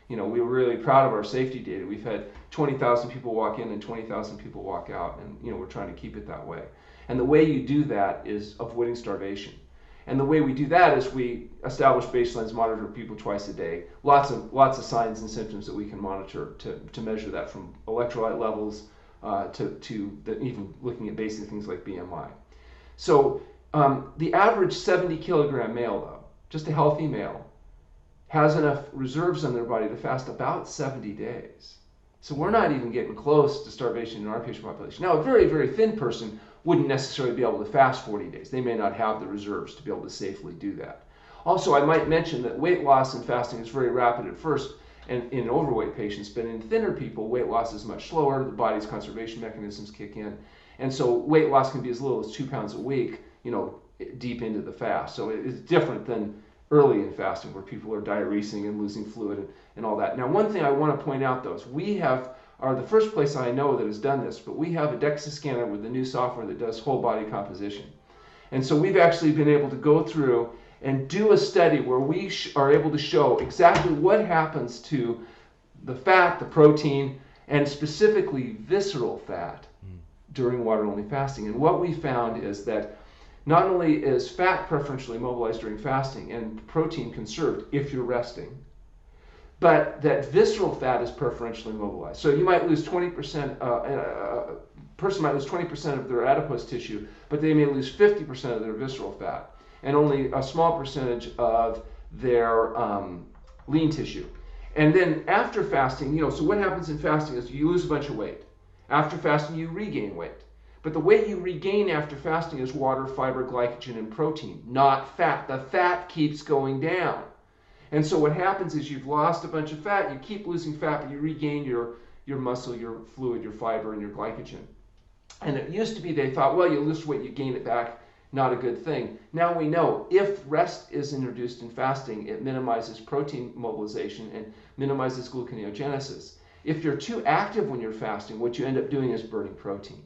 We were really proud of our safety data. We've had 20,000 people walk in and 20,000 people walk out, and we're trying to keep it that way. And the way you do that is avoiding starvation. And the way we do that is we establish baselines, monitor people twice a day. Lots of signs and symptoms that we can monitor to measure that, from electrolyte levels to even looking at basic things like BMI. So the average 70 kilogram male, though, just a healthy male, has enough reserves in their body to fast about 70 days. So we're not even getting close to starvation in our patient population. Now, a very, very thin person wouldn't necessarily be able to fast 40 days. They may not have the reserves to be able to safely do that. Also, I might mention that weight loss in fasting is very rapid at first and in overweight patients, but in thinner people, weight loss is much slower. The body's conservation mechanisms kick in. And so weight loss can be as little as 2 pounds a week, deep into the fast. So it's different than early in fasting where people are diuresing and losing fluid and all that. Now, one thing I want to point out, though, is we are the first place I know that has done this, but we have a DEXA scanner with the new software that does whole body composition. And so we've actually been able to go through and do a study where we are able to show exactly what happens to the fat, the protein, and specifically visceral fat during water-only fasting. And what we found is that not only is fat preferentially mobilized during fasting and protein conserved if you're resting, but that visceral fat is preferentially mobilized. So you might lose 20%, a person might lose 20% of their adipose tissue, but they may lose 50% of their visceral fat, and only a small percentage of their lean tissue. And then after fasting, so what happens in fasting is you lose a bunch of weight. After fasting, you regain weight. But the weight you regain after fasting is water, fiber, glycogen, and protein, not fat. The fat keeps going down. And so what happens is you've lost a bunch of fat, you keep losing fat, but you regain your muscle, your fluid, your fiber, and your glycogen. And it used to be they thought, well, you lose weight, you gain it back, not a good thing. Now we know if rest is introduced in fasting, it minimizes protein mobilization and minimizes gluconeogenesis. If you're too active when you're fasting, what you end up doing is burning protein.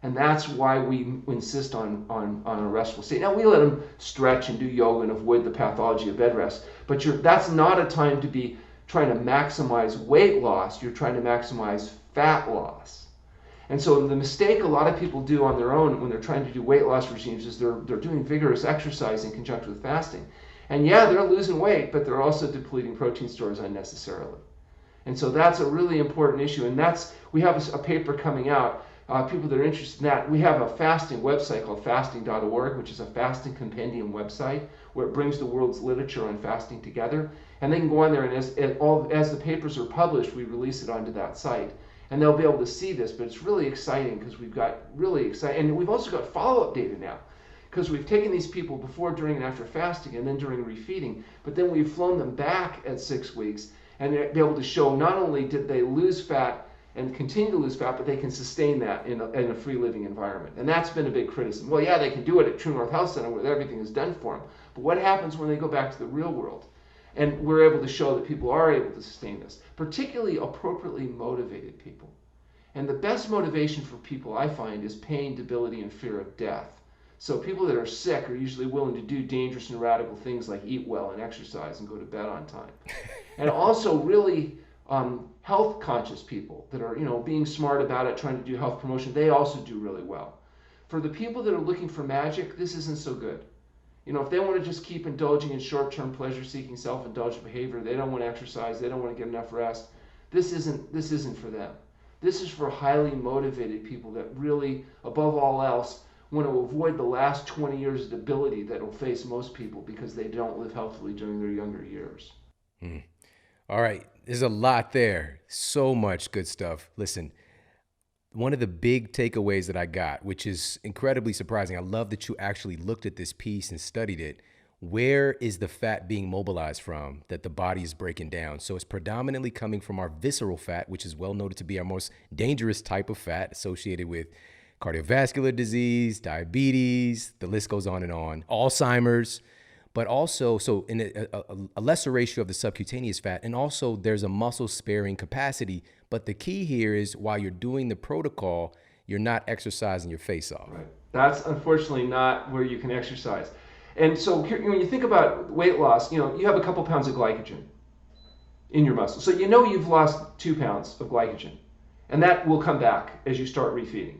And that's why we insist on a restful state. Now, we let them stretch and do yoga and avoid the pathology of bed rest, but that's not a time to be trying to maximize weight loss. You're trying to maximize fat loss. And so the mistake a lot of people do on their own when they're trying to do weight loss regimes is they're doing vigorous exercise in conjunction with fasting. And yeah, they're losing weight, but they're also depleting protein stores unnecessarily. And so that's a really important issue. And we have a paper coming out. People that are interested in that, we have a fasting website called fasting.org, which is a fasting compendium website where it brings the world's literature on fasting together. And they can go on there, and as the papers are published, we release it onto that site. And they'll be able to see this, but it's really exciting because we've got really exciting, and we've also got follow-up data now, because we've taken these people before, during, and after fasting, and then during refeeding, but then we've flown them back at 6 weeks, and they're able to show not only did they lose fat and continue to lose fat, but they can sustain that in a free living environment. And that's been a big criticism. Well, yeah, they can do it at True North Health Center where everything is done for them, but what happens when they go back to the real world? And we're able to show that people are able to sustain this, particularly appropriately motivated people. And the best motivation for people, I find, is pain, debility, and fear of death. So people that are sick are usually willing to do dangerous and radical things like eat well and exercise and go to bed on time. And also really health conscious people that are, being smart about it, trying to do health promotion, they also do really well. For the people that are looking for magic, this isn't so good. If they want to just keep indulging in short-term pleasure-seeking, self-indulgent behavior, they don't want to exercise, they don't want to get enough rest, this isn't for them. This is for highly motivated people that really, above all else, want to avoid the last 20 years of debility that will face most people because they don't live healthily during their younger years. All right. There's a lot there. So much good stuff. Listen, one of the big takeaways that I got, which is incredibly surprising, I love that you actually looked at this piece and studied it. Where is the fat being mobilized from that the body is breaking down? So it's predominantly coming from our visceral fat, which is well noted to be our most dangerous type of fat associated with cardiovascular disease, diabetes, the list goes on and on, Alzheimer's, but also, so in a lesser ratio of the subcutaneous fat, and also there's a muscle sparing capacity. But the key here is while you're doing the protocol, you're not exercising your face off. Right. That's unfortunately not where you can exercise. And so when you think about weight loss, you have a couple pounds of glycogen in your muscle. So you've lost 2 pounds of glycogen, and that will come back as you start refeeding.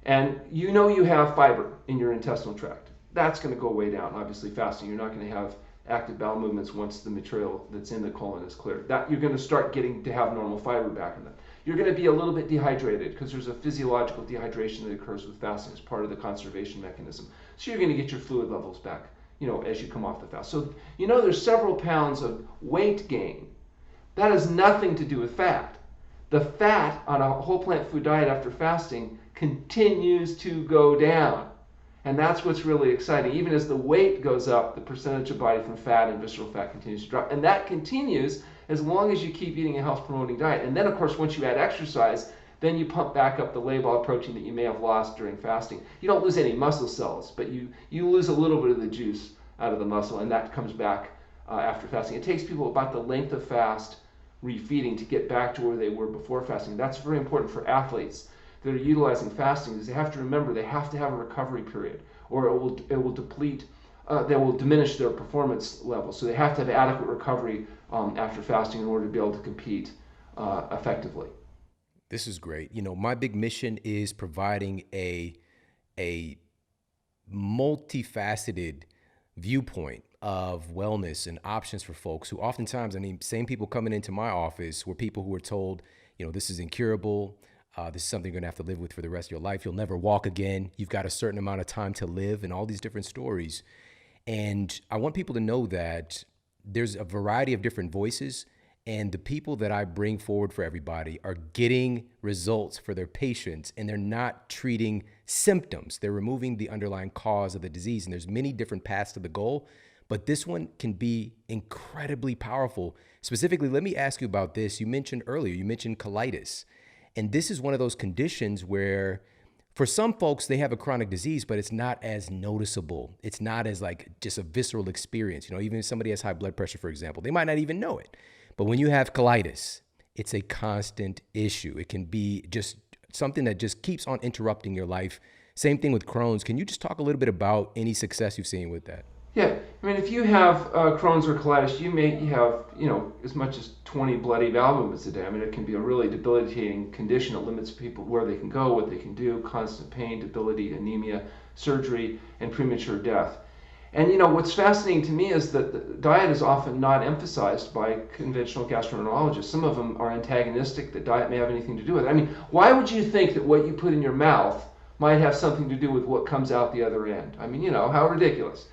And you have fiber in your intestinal tract. That's going to go way down, obviously fasting. You're not going to have active bowel movements once the material that's in the colon is cleared. That you're going to start getting to have normal fiber back in them. You're going to be a little bit dehydrated because there's a physiological dehydration that occurs with fasting as part of the conservation mechanism. So you're going to get your fluid levels back, as you come off the fast. So there's several pounds of weight gain. That has nothing to do with fat. The fat on a whole plant food diet after fasting continues to go down. And that's what's really exciting. Even as the weight goes up, the percentage of body from fat and visceral fat continues to drop. And that continues as long as you keep eating a health-promoting diet. And then, of course, once you add exercise, then you pump back up the labile protein that you may have lost during fasting. You don't lose any muscle cells, but you lose a little bit of the juice out of the muscle, and that comes back after fasting. It takes people about the length of fast refeeding to get back to where they were before fasting. That's very important for athletes that are utilizing fasting, because they have to remember they have to have a recovery period, or it will deplete, they will diminish their performance level. So they have to have adequate recovery after fasting in order to be able to compete effectively. This is great. My big mission is providing a multifaceted viewpoint of wellness and options for folks who oftentimes, same people coming into my office were people who were told, this is incurable. This is something you're gonna have to live with for the rest of your life. You'll never walk again. You've got a certain amount of time to live, and all these different stories. And I want people to know that there's a variety of different voices, and the people that I bring forward for everybody are getting results for their patients, and they're not treating symptoms. They're removing the underlying cause of the disease, and there's many different paths to the goal, but this one can be incredibly powerful. Specifically, let me ask you about this. You mentioned colitis. And this is one of those conditions where for some folks, they have a chronic disease, but it's not as noticeable. It's not as like just a visceral experience. Even if somebody has high blood pressure, for example, they might not even know it. But when you have colitis, it's a constant issue. It can be just something that just keeps on interrupting your life. Same thing with Crohn's. Can you just talk a little bit about any success you've seen with that? Yeah, I mean, if you have Crohn's or colitis, you may have, as much as 20 bloody bowel movements a day. I mean, it can be a really debilitating condition. It limits people where they can go, what they can do, constant pain, debility, anemia, surgery, and premature death. And what's fascinating to me is that the diet is often not emphasized by conventional gastroenterologists. Some of them are antagonistic that diet may have anything to do with it. I mean, why would you think that what you put in your mouth might have something to do with what comes out the other end? I mean, how ridiculous.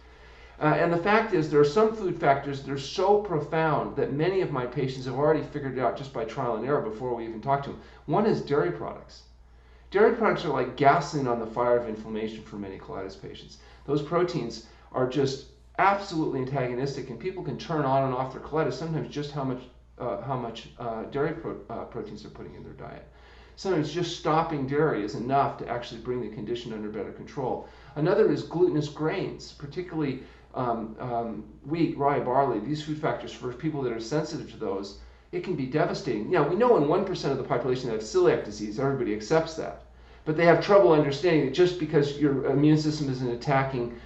And the fact is, there are some food factors that are so profound that many of my patients have already figured it out just by trial and error before we even talk to them. One is dairy products. Dairy products are like gasoline on the fire of inflammation for many colitis patients. Those proteins are just absolutely antagonistic, and people can turn on and off their colitis sometimes just how much dairy proteins they're putting in their diet. Sometimes just stopping dairy is enough to actually bring the condition under better control. Another is glutinous grains, particularly wheat, rye, barley. These food factors, for people that are sensitive to those, it can be devastating. Now, we know in 1% of the population that have celiac disease, everybody accepts that. But they have trouble understanding that just because your immune system isn't attacking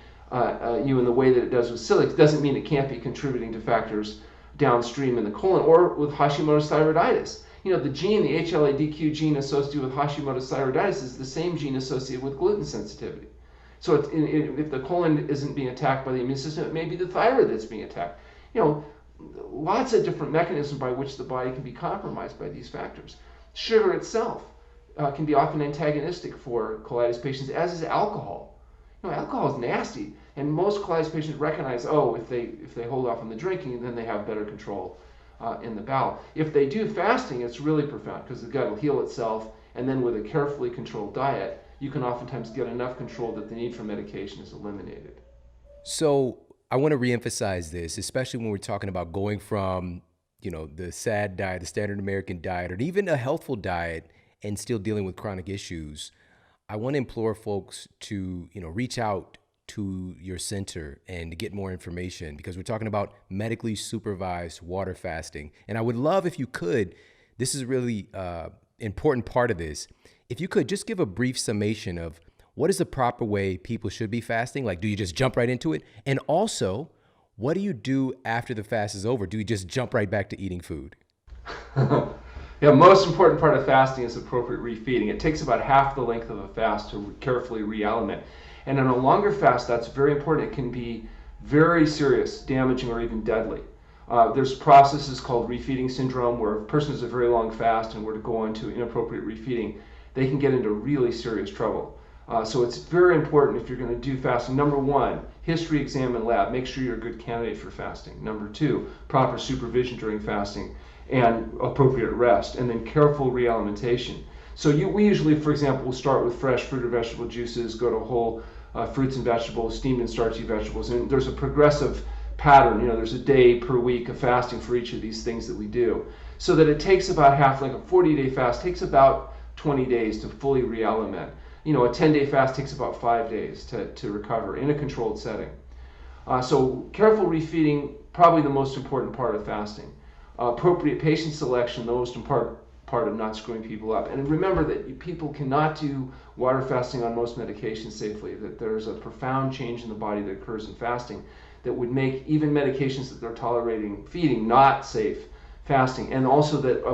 you in the way that it does with celiac doesn't mean it can't be contributing to factors downstream in the colon, or with Hashimoto's thyroiditis. The gene, the HLA-DQ gene associated with Hashimoto's thyroiditis is the same gene associated with gluten sensitivity. So if the colon isn't being attacked by the immune system, it may be the thyroid that's being attacked. Lots of different mechanisms by which the body can be compromised by these factors. Sugar itself can be often antagonistic for colitis patients, as is alcohol. Alcohol is nasty, and most colitis patients recognize, if they hold off on the drinking, then they have better control in the bowel. If they do fasting, it's really profound because the gut will heal itself, and then with a carefully controlled diet, you can oftentimes get enough control that the need for medication is eliminated. So I want to reemphasize this, especially when we're talking about going from, the SAD diet, the standard American diet, or even a healthful diet and still dealing with chronic issues. I want to implore folks to, reach out to your center and to get more information, because we're talking about medically supervised water fasting. And I would love if you could, this is a really important part of this, if you could just give a brief summation of what is the proper way people should be fasting? Like, do you just jump right into it? And also, what do you do after the fast is over? Do you just jump right back to eating food? Yeah, most important part of fasting is appropriate refeeding. It takes about half the length of a fast to carefully realiment. And in a longer fast, that's very important. It can be very serious, damaging, or even deadly. There's processes called refeeding syndrome, where if a person has a very long fast and were to go on to inappropriate refeeding, they can get into really serious trouble. So it's very important if you're going to do fasting. Number one, history exam and lab. Make sure you're a good candidate for fasting. Number two, proper supervision during fasting and appropriate rest, and then careful realimentation. So we usually, for example, will start with fresh fruit or vegetable juices, go to whole fruits and vegetables, steamed and starchy vegetables, and there's a progressive pattern. There's a day per week of fasting for each of these things that we do, so that it takes about half, like a 40-day fast takes about 20 days to fully realiment. A 10-day fast takes about 5 days to recover in a controlled setting. So careful refeeding, probably the most important part of fasting. Appropriate patient selection, the most important part of not screwing people up. And remember that people cannot do water fasting on most medications safely, that there's a profound change in the body that occurs in fasting that would make even medications that they're tolerating feeding not safe fasting, and also that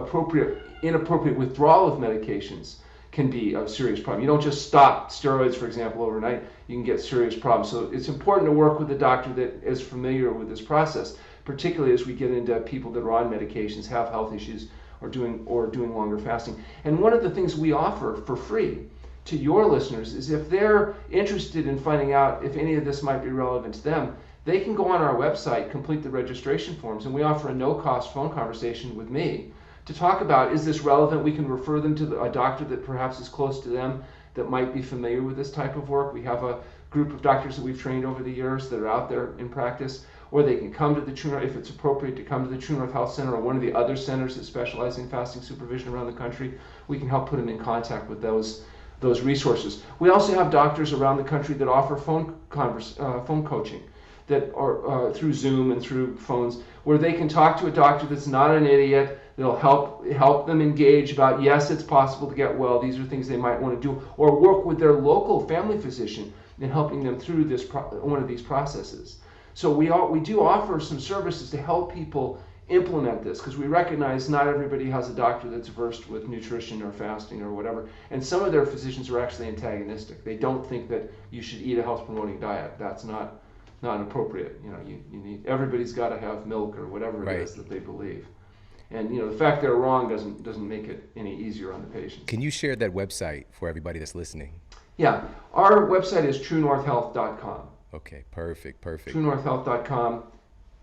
inappropriate withdrawal of medications can be a serious problem. You don't just stop steroids, for example, overnight. You can get serious problems. So it's important to work with a doctor that is familiar with this process, particularly as we get into people that are on medications, have health issues, or doing longer fasting. And one of the things we offer for free to your listeners is, if they're interested in finding out if any of this might be relevant to them, they can go on our website, complete the registration forms, and we offer a no-cost phone conversation with me to talk about, is this relevant? We can refer them to a doctor that perhaps is close to them that might be familiar with this type of work. We have a group of doctors that we've trained over the years that are out there in practice, or they can come to the True North, if it's appropriate, to come to the True North Health Center or one of the other centers that specialize in fasting supervision around the country. We can help put them in contact with those resources. We also have doctors around the country that offer phone coaching, that are through Zoom and through phones, where they can talk to a doctor that's not an idiot. They'll help them engage about, yes, it's possible to get well, these are things they might want to do, or work with their local family physician in helping them through one of these processes. So we do offer some services to help people implement this, because we recognize not everybody has a doctor that's versed with nutrition or fasting or whatever, and some of their physicians are actually antagonistic. They don't think that you should eat a health promoting diet. That's not appropriate. You need, everybody's got to have milk or whatever it is that they believe. And the fact they're wrong doesn't make it any easier on the patient. Can you share that website for everybody that's listening? Yeah, our website is truenorthhealth.com. Okay, perfect. truenorthhealth.com.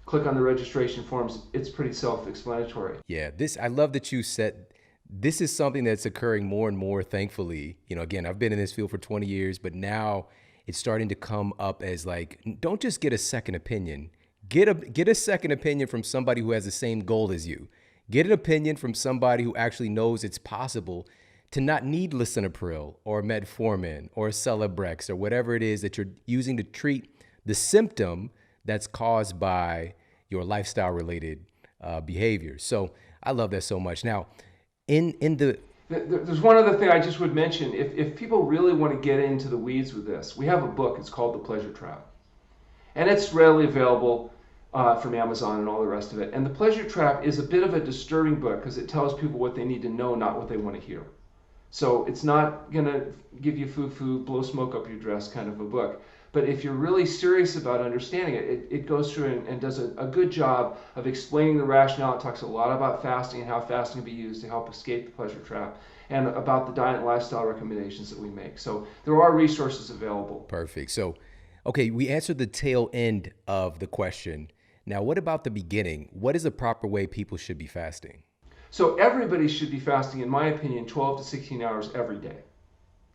Click on the registration forms. It's pretty self-explanatory. Yeah, I love that you said this is something that's occurring more and more, thankfully. Again, I've been in this field for 20 years, but now it's starting to come up as like, don't just get a second opinion. Get a second opinion from somebody who has the same goal as you. Get an opinion from somebody who actually knows it's possible to not need lisinopril or metformin or Celebrex or whatever it is that you're using to treat the symptom that's caused by your lifestyle-related behavior. So I love that so much. Now, there's one other thing I just would mention. If people really want to get into the weeds with this, we have a book. It's called The Pleasure Trap. And it's readily available from Amazon and all the rest of it. And The Pleasure Trap is a bit of a disturbing book because it tells people what they need to know, not what they want to hear. So it's not going to give you foo-foo, blow smoke up your dress kind of a book. But if you're really serious about understanding it, it goes through and does a good job of explaining the rationale. It talks a lot about fasting and how fasting can be used to help escape the pleasure trap, and about the diet and lifestyle recommendations that we make. So there are resources available. Perfect. So, okay, we answered the tail end of the question. Now, what about the beginning? What is the proper way people should be fasting? So everybody should be fasting, in my opinion, 12 to 16 hours every day.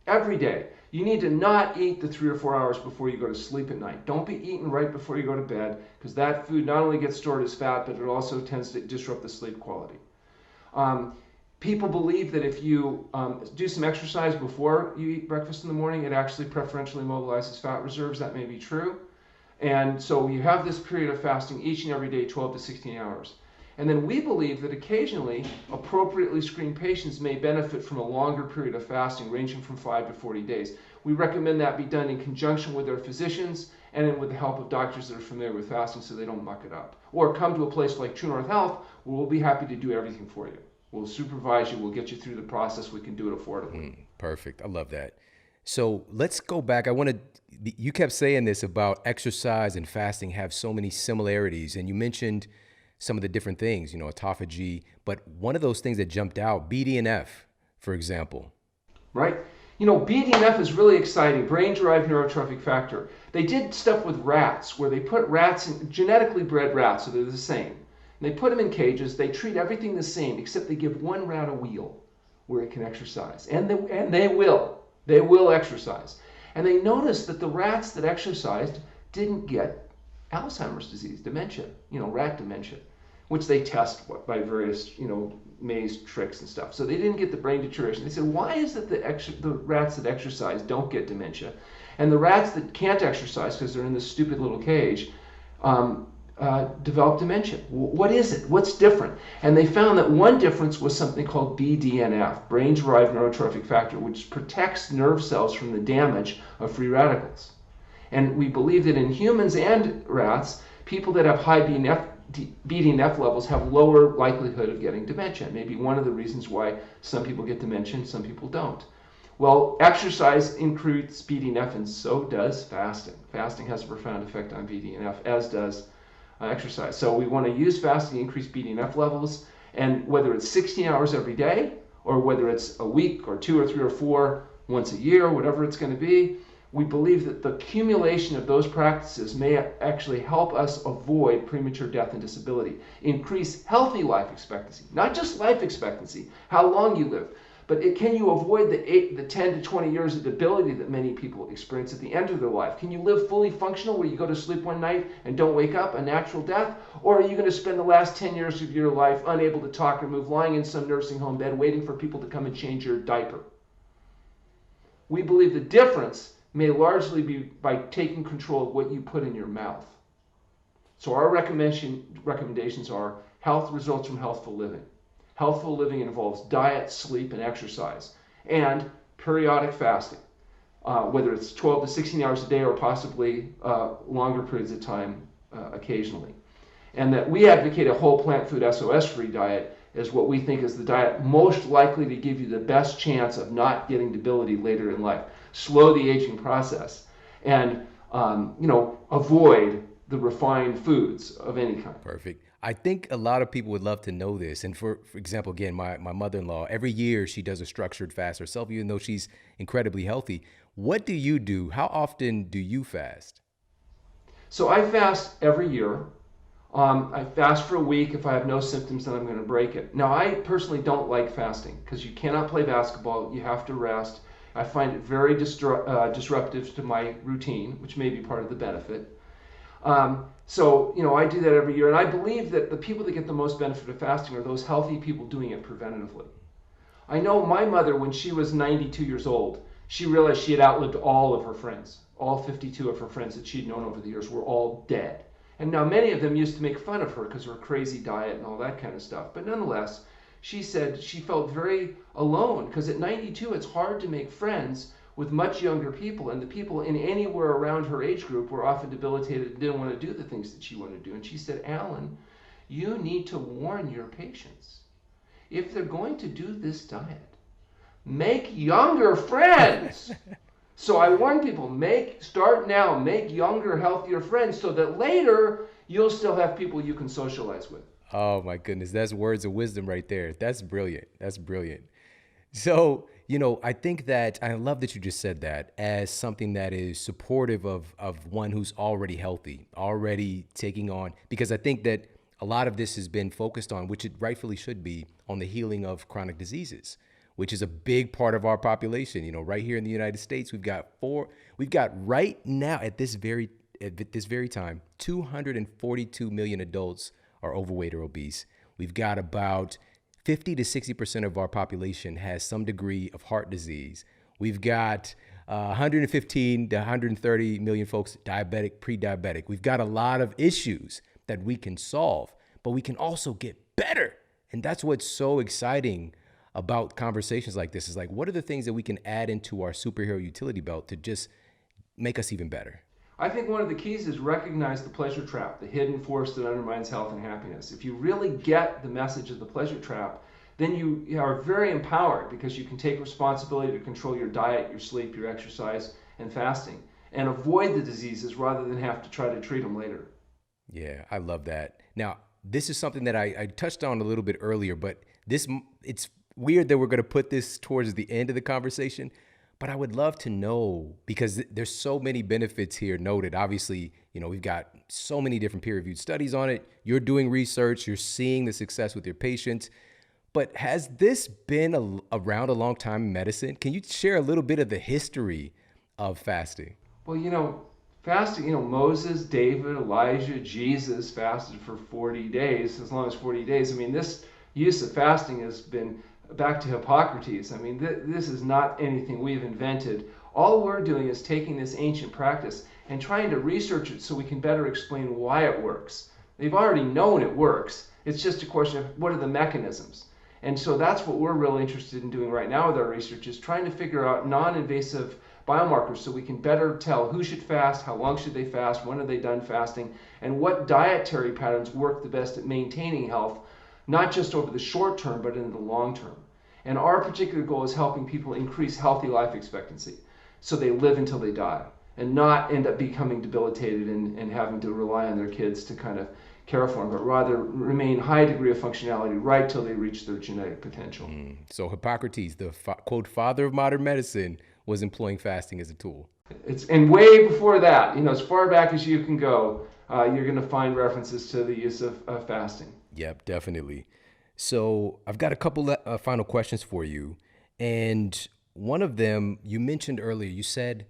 Every day. You need to not eat the 3 or 4 hours before you go to sleep at night. Don't be eating right before you go to bed, because that food not only gets stored as fat, but it also tends to disrupt the sleep quality. People believe that if you do some exercise before you eat breakfast in the morning, it actually preferentially mobilizes fat reserves. That may be true. And so you have this period of fasting each and every day, 12 to 16 hours. And then we believe that occasionally appropriately screened patients may benefit from a longer period of fasting, ranging from 5 to 40 days. We recommend that be done in conjunction with their physicians and with the help of doctors that are familiar with fasting, so they don't muck it up. Or come to a place like True North Health, where we'll be happy to do everything for you. We'll supervise you. We'll get you through the process. We can do it affordably. Perfect. I love that. So let's go back. You kept saying this about exercise and fasting have so many similarities, and you mentioned some of the different things, autophagy, but one of those things that jumped out, BDNF, for example. Right. BDNF is really exciting, brain-derived neurotrophic factor. They did stuff with rats where they put rats in genetically bred rats, so they're the same. And they put them in cages. They treat everything the same, except they give one rat a wheel where it can exercise. And they will. They will exercise. And they noticed that the rats that exercised didn't get Alzheimer's disease, dementia, rat dementia, which they test by various, maze tricks and stuff. So they didn't get the brain deterioration. They said, why is it the rats that exercise don't get dementia, and the rats that can't exercise because they're in this stupid little cage develop dementia? What is it? What's different? And they found that one difference was something called BDNF, brain-derived neurotrophic factor, which protects nerve cells from the damage of free radicals. And we believe that in humans and rats, people that have high BDNF levels have lower likelihood of getting dementia. Maybe one of the reasons why some people get dementia and some people don't. Well, exercise increases BDNF, and so does fasting. Fasting has a profound effect on BDNF, as does exercise. So we want to use fasting to increase BDNF levels, and whether it's 16 hours every day, or whether it's a week, or 2 or 3 or 4 once a year, whatever it's going to be, we believe that the accumulation of those practices may actually help us avoid premature death and disability, increase healthy life expectancy, not just life expectancy, how long you live, but can you avoid the 10 to 20 years of debility that many people experience at the end of their life? Can you live fully functional where you go to sleep one night and don't wake up, a natural death? Or are you going to spend the last 10 years of your life unable to talk or move, lying in some nursing home bed waiting for people to come and change your diaper? We believe the difference may largely be by taking control of what you put in your mouth. So our recommendations are health results from healthful living. Healthful living involves diet, sleep, and exercise, and periodic fasting, whether it's 12 to 16 hours a day or possibly longer periods of time occasionally. And that we advocate a whole plant food SOS-free diet is what we think is the diet most likely to give you the best chance of not getting debility later in life, slow the aging process, and avoid the refined foods of any kind. Perfect. I think a lot of people would love to know this. And for example, again, my mother-in-law, every year she does a structured fast herself, even though she's incredibly healthy. What do you do? How often do you fast? So I fast every year. I fast for a week. If I have no symptoms, then I'm going to break it. Now, I personally don't like fasting because you cannot play basketball. You have to rest. I find it very disruptive to my routine, which may be part of the benefit. I do that every year. And I believe that the people that get the most benefit of fasting are those healthy people doing it preventatively. I know my mother, when she was 92 years old, she realized she had outlived all of her friends. All 52 of her friends that she'd known over the years were all dead. And now many of them used to make fun of her because of her crazy diet and all that kind of stuff. But nonetheless, she said she felt very alone because at 92, it's hard to make friends with much younger people. And the people in anywhere around her age group were often debilitated and didn't want to do the things that she wanted to do. And she said, Alan, you need to warn your patients. If they're going to do this diet, make younger friends. So I warn people, start now, make younger, healthier friends so that later you'll still have people you can socialize with. Oh my goodness, that's words of wisdom right there. That's brilliant. That's brilliant. So, I think that I love that you just said that as something that is supportive of one who's already healthy, already taking on, because I think that a lot of this has been focused on, which it rightfully should be, on the healing of chronic diseases, which is a big part of our population. Right here in the United States, we've got right now at this very time, 242 million adults are overweight or obese. We've got about 50 to 60% of our population has some degree of heart disease. We've got 115 to 130 million folks diabetic, pre-diabetic. We've got a lot of issues that we can solve, but we can also get better. And that's what's so exciting about conversations like this, is like, what are the things that we can add into our superhero utility belt to just make us even better? I think one of the keys is recognize the pleasure trap, the hidden force that undermines health and happiness. If you really get the message of the pleasure trap, then you are very empowered because you can take responsibility to control your diet, your sleep, your exercise, and fasting, and avoid the diseases rather than have to try to treat them later. Yeah, I love that. Now, this is something that I touched on a little bit earlier, but it's weird that we're going to put this towards the end of the conversation, but I would love to know, because there's so many benefits here noted. Obviously, we've got so many different peer-reviewed studies on it. You're doing research, you're seeing the success with your patients, but has this been around a long time in medicine? Can you share a little bit of the history of fasting? Well, fasting, Moses, David, Elijah, Jesus fasted for 40 days, as long as 40 days. I mean, this use of fasting has been back to Hippocrates. I mean, this is not anything we've invented. All we're doing is taking this ancient practice and trying to research it so we can better explain why it works. They've already known it works. It's just a question of what are the mechanisms. And so that's what we're really interested in doing right now with our research, is trying to figure out non-invasive biomarkers so we can better tell who should fast, how long should they fast, when are they done fasting, and what dietary patterns work the best at maintaining health, not just over the short term, but in the long term. And our particular goal is helping people increase healthy life expectancy so they live until they die and not end up becoming debilitated and having to rely on their kids to kind of care for them, but rather remain high degree of functionality right till they reach their genetic potential. So Hippocrates, the quote father of modern medicine, was employing fasting as a tool. And way before that, as far back as you can go, you're going to find references to the use of fasting. Yep, definitely. So I've got a couple final questions for you. And one of them, you mentioned earlier, you said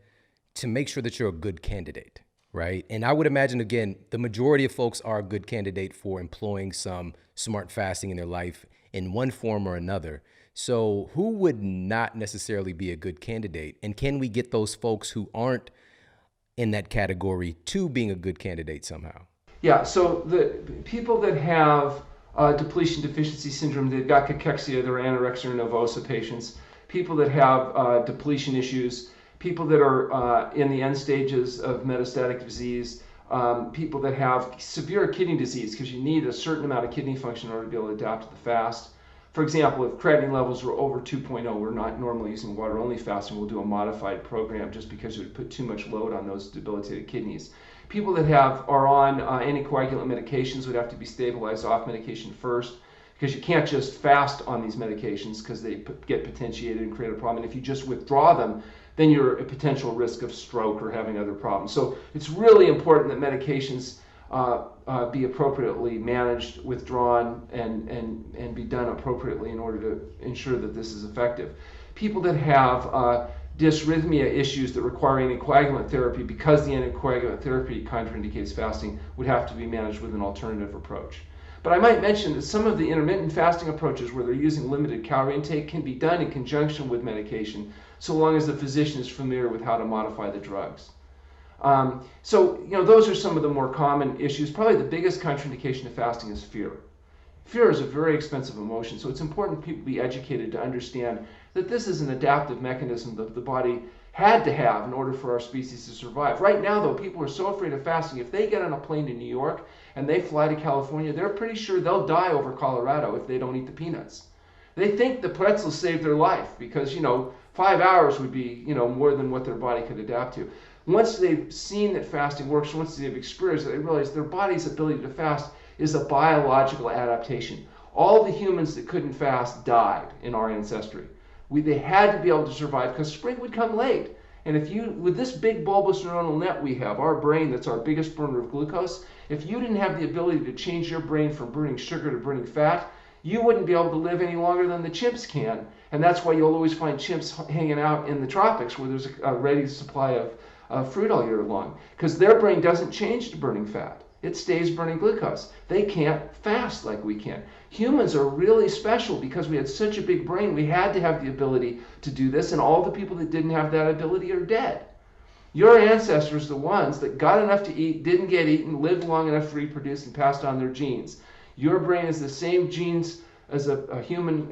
to make sure that you're a good candidate, right? And I would imagine, again, the majority of folks are a good candidate for employing some smart fasting in their life in one form or another. So who would not necessarily be a good candidate? And can we get those folks who aren't in that category to being a good candidate somehow? Yeah, so the people that have depletion deficiency syndrome, they've got cachexia, they're anorexia nervosa patients, people that have depletion issues, people that are in the end stages of metastatic disease, people that have severe kidney disease, because you need a certain amount of kidney function in order to be able to adapt to the fast. For example, if creatinine levels were over 2.0, we're not normally using water-only fasting. We'll do a modified program just because it would put too much load on those debilitated kidneys. People that are on anticoagulant medications would have to be stabilized off medication first, because you can't just fast on these medications because they get potentiated and create a problem. And if you just withdraw them, then you're at potential risk of stroke or having other problems. So it's really important that medications be appropriately managed, withdrawn, and be done appropriately in order to ensure that this is effective. People that have dysrhythmia issues that require anticoagulant therapy, because the anticoagulant therapy contraindicates fasting, would have to be managed with an alternative approach. But I might mention that some of the intermittent fasting approaches where they're using limited calorie intake can be done in conjunction with medication, so long as the physician is familiar with how to modify the drugs. So, those are some of the more common issues. Probably the biggest contraindication of fasting is fear. Fear is a very expensive emotion, so it's important people be educated to understand that this is an adaptive mechanism that the body had to have in order for our species to survive. Right now, though, people are so afraid of fasting. If they get on a plane to New York and they fly to California, they're pretty sure they'll die over Colorado if they don't eat the peanuts. They think the pretzels saved their life because, 5 hours would be, more than what their body could adapt to. Once they've seen that fasting works, once they've experienced it, they realize their body's ability to fast is a biological adaptation. All the humans that couldn't fast died in our ancestry. They had to be able to survive because spring would come late. And with this big bulbous neuronal net we have, our brain that's our biggest burner of glucose, if you didn't have the ability to change your brain from burning sugar to burning fat, you wouldn't be able to live any longer than the chimps can. And that's why you'll always find chimps hanging out in the tropics where there's a ready supply of fruit all year long, because their brain doesn't change to burning fat. It stays burning glucose. They can't fast like we can. Humans are really special because we had such a big brain. We had to have the ability to do this, and all the people that didn't have that ability are dead. Your ancestors, the ones that got enough to eat, didn't get eaten, lived long enough to reproduce, and passed on their genes. Your brain is the same genes as a human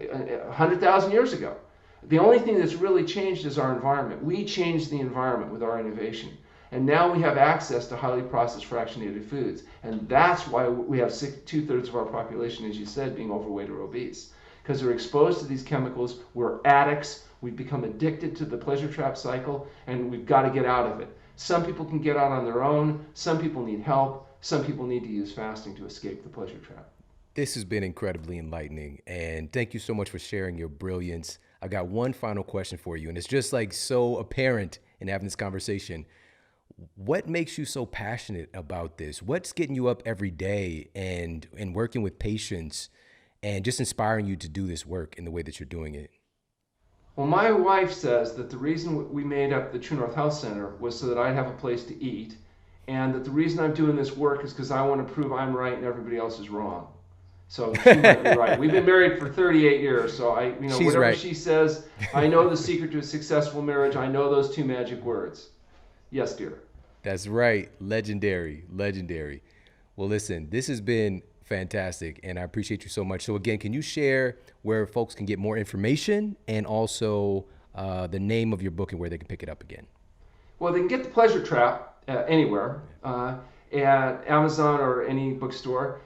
100,000 years ago. The only thing that's really changed is our environment. We changed the environment with our innovation. And now we have access to highly processed fractionated foods. And that's why we have 2/3 of our population, as you said, being overweight or obese. Because they're exposed to these chemicals. We're addicts. We've become addicted to the pleasure trap cycle, and we've got to get out of it. Some people can get out on their own. Some people need help. Some people need to use fasting to escape the pleasure trap. This has been incredibly enlightening, and thank you so much for sharing your brilliance. I got one final question for you, and it's just like so apparent in having this conversation. What makes you so passionate about this? What's getting you up every day and working with patients and just inspiring you to do this work in the way that you're doing it? Well, my wife says that the reason we made up the True North Health Center was so that I'd have a place to eat, and that the reason I'm doing this work is because I want to prove I'm right and everybody else is wrong. So she might be right. We've been married for 38 years, so She's whatever right. she says, I know the secret to a successful marriage. I know those 2 magic words. Yes, dear. That's right. Legendary. Legendary. Well, listen, this has been fantastic, and I appreciate you so much. So again, can you share where folks can get more information and also the name of your book and where they can pick it up again? Well, they can get The Pleasure Trap anywhere, at Amazon or any bookstore.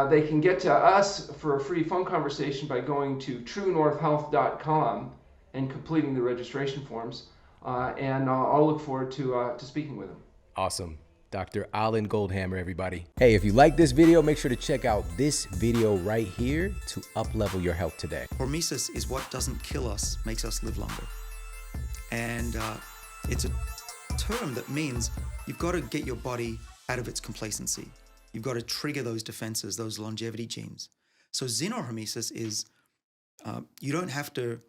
They can get to us for a free phone conversation by going to truenorthhealth.com and completing the registration forms. And I'll look forward to speaking with them. Awesome. Dr. Alan Goldhamer, everybody. Hey, if you like this video, make sure to check out this video right here to up-level your health today. Hormesis is what doesn't kill us, makes us live longer. And it's a term that means you've got to get your body out of its complacency. You've got to trigger those defenses, those longevity genes. So xenohormesis is you don't have to